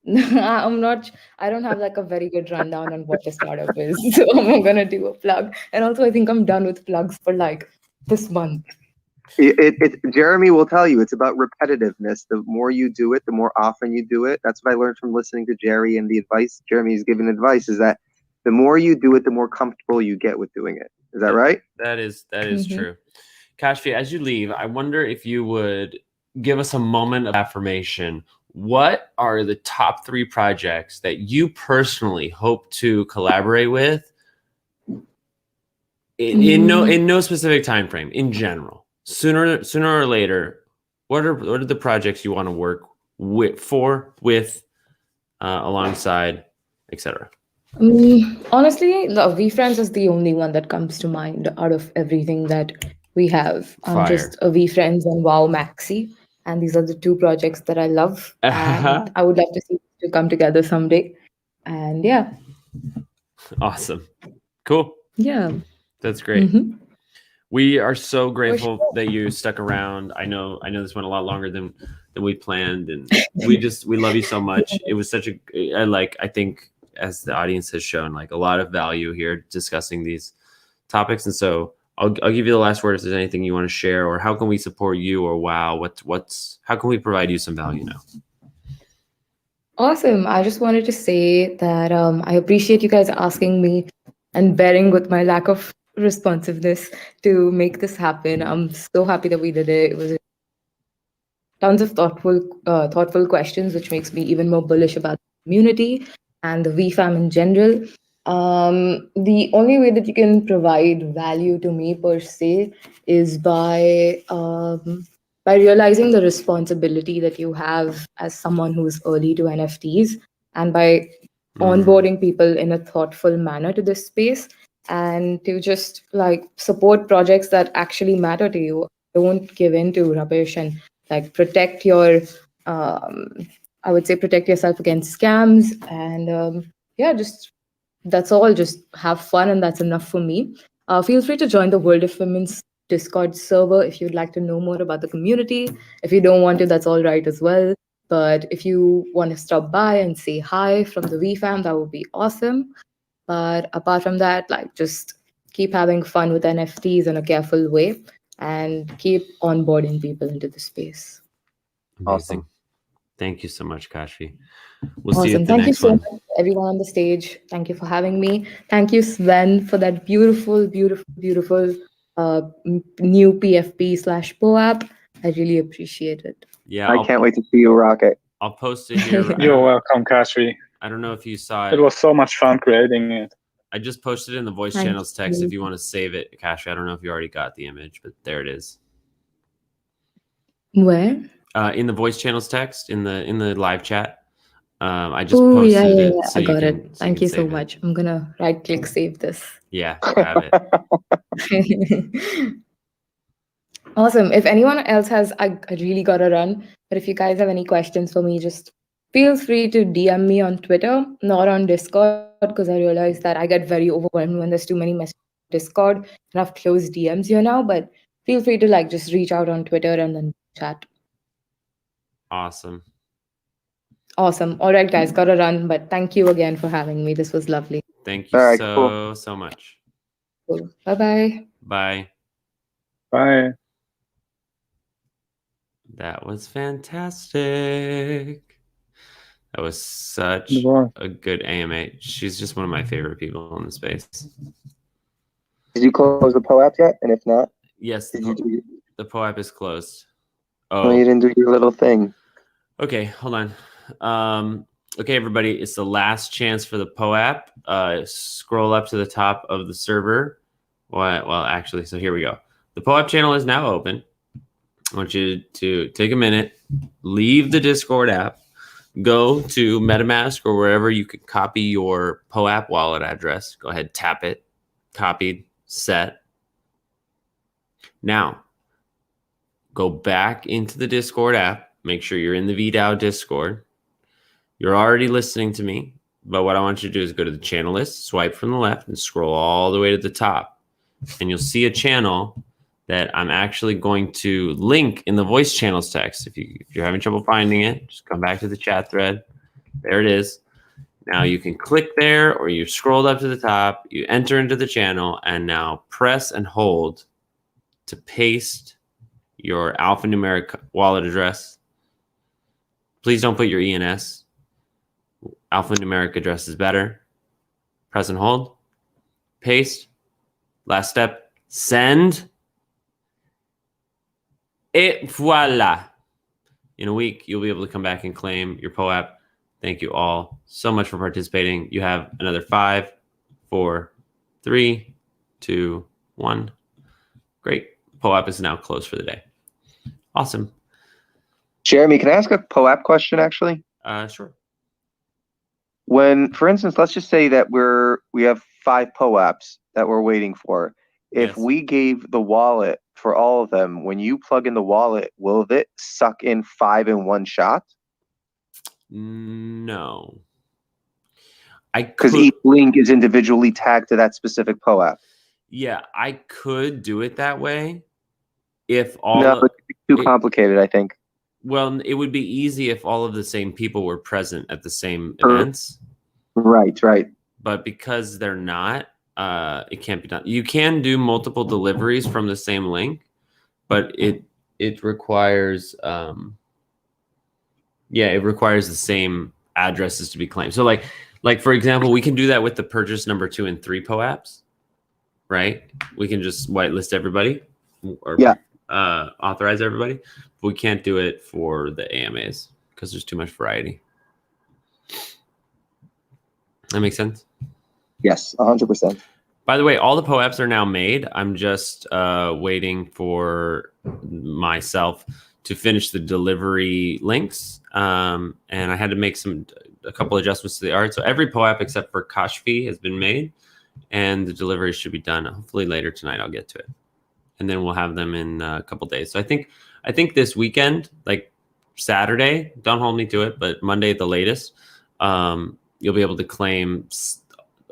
I'm not. I don't have like a very good rundown on what a startup is, so I'm not gonna do a plug. And also, I think I'm done with plugs for like this month. Jeremy will tell you it's about repetitiveness. The more you do it, the more often you do it. That's what I learned from listening to Jerry, and the advice Jeremy's given advice is that the more you do it, the more comfortable you get with doing it. Is that right? That is true. Kashvi, as you leave, I wonder if you would give us a moment of affirmation. What are the top 3 projects that you personally hope to collaborate with in no specific time frame, in general? Sooner or later, what are the projects you want to work with, alongside, etc.? Honestly, the VFriends is the only one that comes to mind out of everything that we have. Just VFriends and Wow Maxi, and these are the 2 projects that I love, and I would love to see to come together someday. And yeah, awesome, cool. Yeah, that's great. We are so grateful that you stuck around. I know this went a lot longer than we planned, and we love you so much. It was such I think, as the audience has shown, like a lot of value here discussing these topics. And so I'll give you the last word if there's anything you want to share, or how can we support you, or how can we provide you some value now? Awesome. I just wanted to say that I appreciate you guys asking me and bearing with my lack of responsiveness to make this happen. I'm so happy that we did it. It was tons of thoughtful questions, which makes me even more bullish about the community and the VFam in general. The only way that you can provide value to me per se is by realizing the responsibility that you have as someone who's early to NFTs, and by onboarding people in a thoughtful manner to this space, and to just like support projects that actually matter to you. Don't give in to rubbish, and like protect your I would say protect yourself against scams, and just that's all. Just have fun, and that's enough for me. Feel free to join the World of Women's Discord server if you'd like to know more about the community. If you don't want to, that's all right as well. But if you want to stop by and say hi from the VFam, that would be awesome. But apart from that, like just keep having fun with NFTs in a careful way, and keep onboarding people into the space. Amazing. Awesome. Thank you so much, Kashvi. We'll see you Awesome. at the Thank you next so one. much, everyone on the stage. Thank you for having me. Thank you, Sven, for that beautiful new PFP/POAP. I really appreciate it. Yeah, I can't wait to see you rock it. I'll post it here. You're welcome, Kashvi. I don't know if you saw It was so much fun creating it. I just posted it in the voice Thank channels text you. if you want to save it, Kashvi. I don't know if you already got the image, but there it is. Where? In the voice channels text in the live chat. I just Oh, posted yeah. it. So I got you it. can Thank you so save it. much. I'm gonna right-click save this. Yeah, grab it. Awesome. If anyone else has, I really gotta run. But if you guys have any questions for me, just feel free to DM me on Twitter, not on Discord, because I realize that I get very overwhelmed when there's too many messages on Discord, and I've closed DMs here now. But feel free to like just reach out on Twitter and then chat. Awesome. Awesome. All right, guys, gotta run. But thank you again for having me. This was lovely. Thank you All right, so much. Cool. Bye-bye. Bye. Bye. That was fantastic. That was such It was. a good AMA. She's just one of my favorite people in the space. Did you close the POAP yet? And if not, Yes, did you do? the POAP is closed. Oh, you didn't do your little thing. Okay, hold on. Okay, everybody, it's the last chance for the POAP. Scroll up to the top of the server. Well, actually, so here we go. The POAP channel is now open. I want you to take a minute, leave the Discord app, go to MetaMask or wherever you could copy your POAP wallet address. Go ahead, tap it, copied, set. Now, go back into the Discord app. Make sure you're in the VeeDao Discord. You're already listening to me, but what I want you to do is go to the channel list, swipe from the left, and scroll all the way to the top. And you'll see a channel that I'm actually going to link in the voice channels text. If you're having trouble finding it, just come back to the chat thread. There it is. Now you can click there, or you scroll up to the top, you enter into the channel, and now press and hold to paste your alphanumeric wallet address. Please don't put your ENS. Alphanumeric address is better. Press and hold. Paste. Last step. Send. Et voila. In a week, you'll be able to come back and claim your POAP. Thank you all so much for participating. You have another 5, 4, 3, 2, 1. Great. POAP is now closed for the day. Awesome. Jeremy, can I ask a POAP question actually? Sure. When, for instance, let's just say that we have 5 POAPs that we're waiting for. If Yes. we gave the wallet for all of them, when you plug in the wallet, will it suck in 5 in one shot? No. I Because could. each link is individually tagged to that specific POAP. Yeah, I could do it that way if all No, of, it's too complicated, I think. well, it would be easy if all of the same people were present at the same events. Right, right. But because they're not, it can't be done. You can do multiple deliveries from the same link, but it requires it requires the same addresses to be claimed. So like for example, we can do that with the purchase number 2 and 3 POAPs, right? We can just whitelist everybody or authorize everybody. But we can't do it for the AMAs because there's too much variety. That makes sense? Yes, 100%. By the way, all the POAPs are now made. I'm just waiting for myself to finish the delivery links. And I had to make a couple adjustments to the art. So every POAP except for Kashvi has been made, and the delivery should be done. Hopefully later tonight I'll get to it. And then we'll have them in a couple days. So I think this weekend, like Saturday, don't hold me to it, but Monday at the latest, you'll be able to claim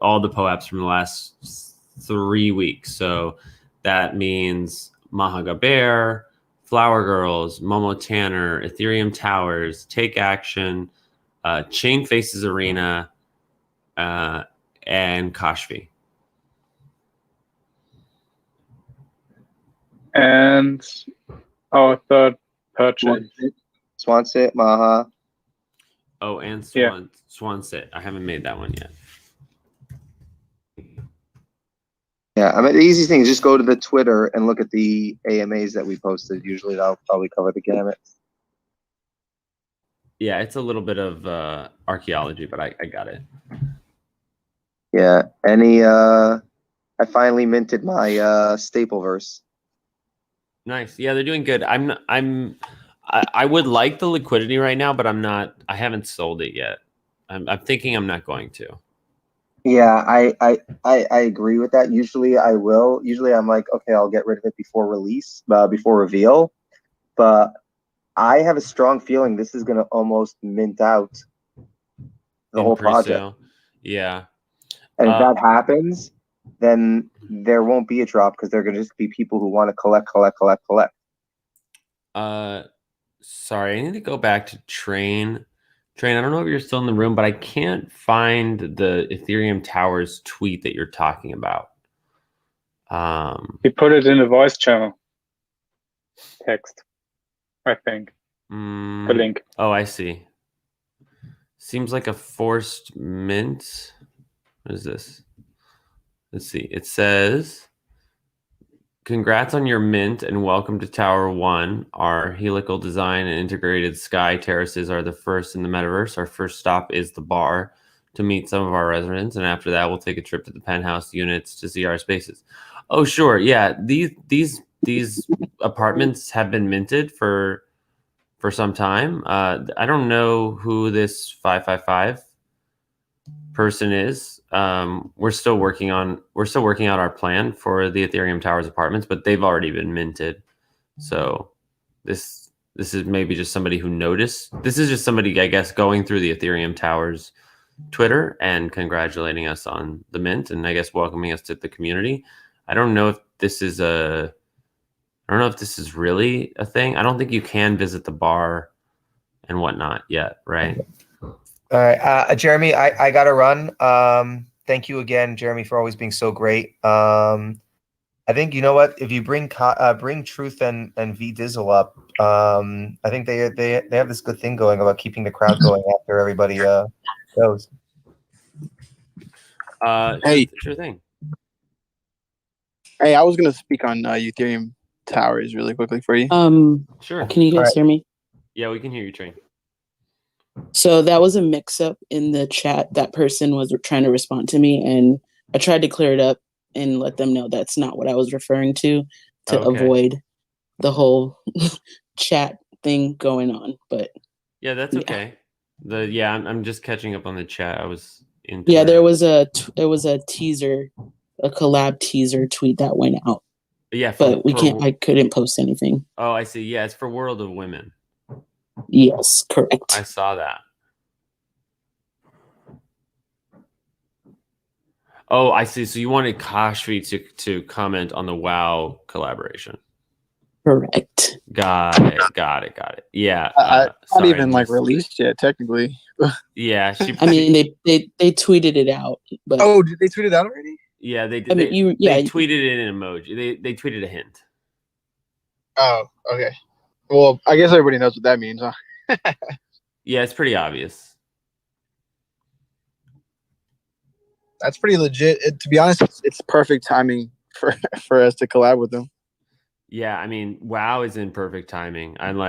all the POAPs from the last 3 weeks. So that means Mahaga Bear, Flower Girls, Momo Tanner, Ethereum Towers, Take Action, Chain Faces Arena, and Kashvi. And our third purchase. Swansit, Maha. Oh, and Yeah. Swansit. I haven't made that one yet. Yeah, I mean, the easiest thing is just go to the Twitter and look at the AMAs that we posted. Usually that'll probably cover the gamut. Yeah, it's a little bit of archaeology, but I got it. Yeah. I finally minted my staple verse. Nice. Yeah, they're doing good. I would like the liquidity right now, but I haven't sold it yet. I'm thinking I'm not going to. Yeah, I agree with that. Usually I will. Usually I'm like, okay, I'll get rid of it before release, before reveal. But I have a strong feeling this is gonna almost mint out the whole project. Pre-sale. Yeah. And if that happens, then there won't be a drop because there are gonna just be people who want to collect. Sorry, I need to go back to Train. Train, I don't know if you're still in the room, but I can't find the Ethereum Towers tweet that you're talking about. He put it in the voice channel text, I think. The link. Oh, I see. Seems like a forced mint. What is this? Let's see. It says, congrats on your mint and welcome to Tower 1. Our helical design and integrated sky terraces are the first in the metaverse. Our first stop is the bar to meet some of our residents, and after that we'll take a trip to the penthouse units to see our spaces. Oh, sure. Yeah, these apartments have been minted for some time. I don't know who this 555 person is. We're still working out our plan for the Ethereum Towers apartments, but they've already been minted. So this is maybe just somebody who noticed. This is just somebody, I guess, going through the Ethereum Towers Twitter and congratulating us on the mint, and I guess welcoming us to the community. I don't know if this is really a thing. I don't think you can visit the bar and whatnot yet, right? All right, Jeremy, I gotta run. Thank you again, Jeremy, for always being so great. I think you know what? If you bring Truth and VeeDizzle up, I think they have this good thing going about keeping the crowd going after everybody goes. Hey. Sure thing. Hey, I was gonna speak on Ethereum towers really quickly for you. Sure. Can you guys hear me? Yeah, we can hear you, Train. So that was a mix-up in the chat. That person was trying to respond to me, and I tried to clear it up and let them know that's not what I was referring to avoid the whole chat thing going on. But yeah, that's okay. I'm just catching up on the chat. I was in. Yeah, there was a teaser, a collab teaser tweet that went out. Yeah, but I couldn't post anything. Oh, I see. Yeah, it's for World of Women. Yes, correct. I saw that. Oh, I see. So you wanted Kashvi to comment on the WoW collaboration. Correct. Got it. Yeah. Not even like released yet, technically. Yeah. I mean, they tweeted it out. But did they tweet it out already? Yeah, they did. I mean, they tweeted it in an emoji. They tweeted a hint. Oh, okay. Well, I guess everybody knows what that means, huh? Yeah, it's pretty obvious. That's pretty legit. To be honest, it's perfect timing for us to collab with them. Yeah, I mean, WoW is in perfect timing. I'm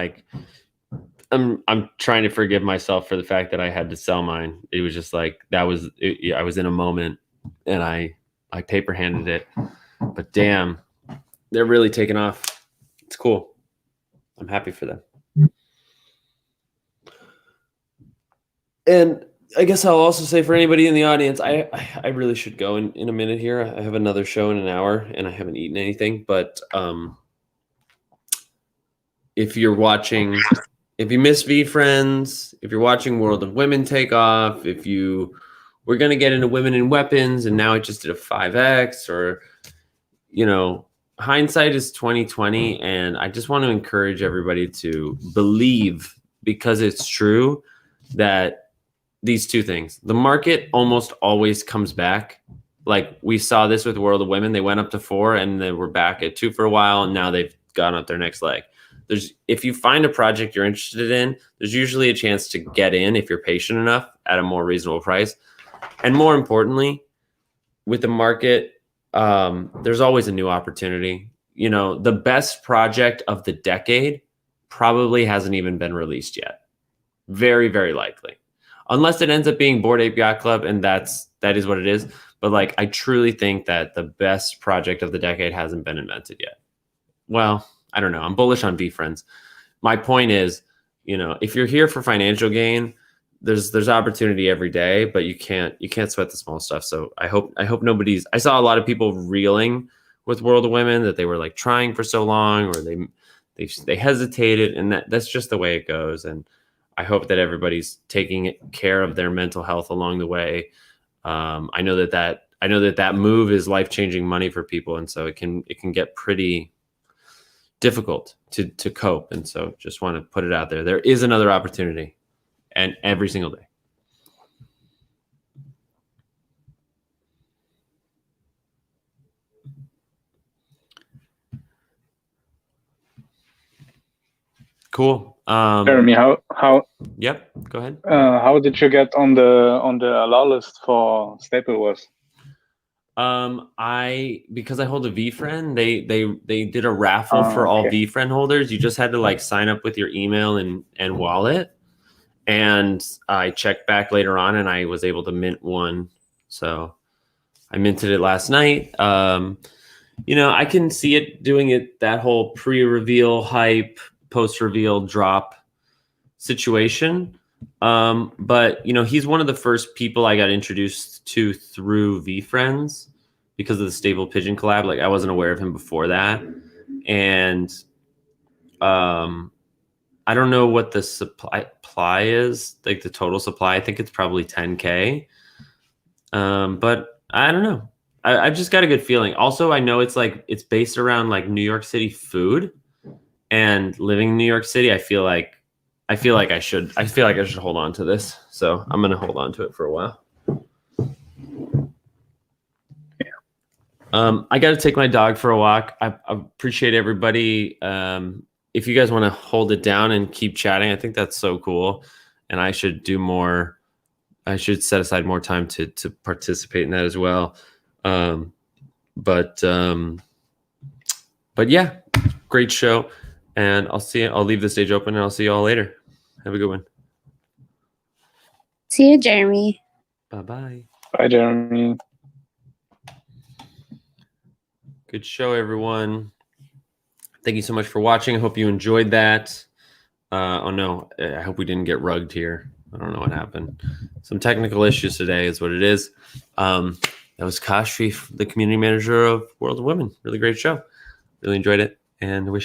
trying to forgive myself for the fact that I had to sell mine. It was just like I was in a moment, and I paper handed it. But damn, they're really taking off. It's cool. I'm happy for them. And I guess I'll also say for anybody in the audience, I really should go in a minute here. I have another show in an hour, and I haven't eaten anything. But if you're watching, if you miss VeeFriends, if you're watching World of Women take off, if you were going to get into Women in Weapons and now it just did a 5X, or, you know, hindsight is 2020. And I just want to encourage everybody to believe, because it's true, that these two things, the market almost always comes back. Like we saw this with World of Women. They went up to 4 and they were back at 2 for a while. And now they've gone up their next leg. If you find a project you're interested in, there's usually a chance to get in if you're patient enough at a more reasonable price. And more importantly, with the market, there's always a new opportunity. You know, the best project of the decade probably hasn't even been released yet. Very, very likely. Unless it ends up being Bored Ape Yacht Club, and that is what it is. But like, I truly think that the best project of the decade hasn't been invented yet. Well, I don't know. I'm bullish on VeeFriends. My point is, you know, if you're here for financial gain, there's opportunity every day, but you can't sweat the small stuff. So I hope nobody's. I saw a lot of people reeling with World of Women, that they were like trying for so long, or they hesitated, and that's just the way it goes. And I hope that everybody's taking care of their mental health along the way. I know that move is life-changing money for people, and so it can get pretty difficult to cope. And so just want to put it out there. There is another opportunity, and every single day. Cool. Jeremy, how? Yep. Go ahead. How did you get on the allow list for Staple Wars? Because I hold a VeeFriend, they did a raffle for all VeeFriend holders. You just had to like sign up with your email and wallet. And I checked back later on, and I was able to mint one. So I minted it last night. You know, I can see it doing it, that whole pre-reveal hype, post-reveal drop situation. But you know, he's one of the first people I got introduced to through VeeFriends because of the Stable Pigeon collab. Like I wasn't aware of him before that. And I don't know what the supply is, like the total supply. I think it's probably 10K. But I don't know. I've just got a good feeling. Also, I know it's based around like New York City food, and living in New York City, I feel like I feel like I should hold on to this. So I'm gonna hold on to it for a while. I got to take my dog for a walk. I appreciate everybody. If you guys want to hold it down and keep chatting, I think that's so cool. And I should do more. I should set aside more time to participate in that as well. But yeah, great show. And I'll leave the stage open and I'll see you all later. Have a good one. See you, Jeremy. Bye-bye. Bye, Jeremy. Good show, everyone. Thank you so much for watching. I hope you enjoyed that. Oh no, I hope we didn't get rugged here. I don't know what happened. Some technical issues today is what it is. That was Kashvi, the community manager of World of Women. Really great show. Really enjoyed it and wish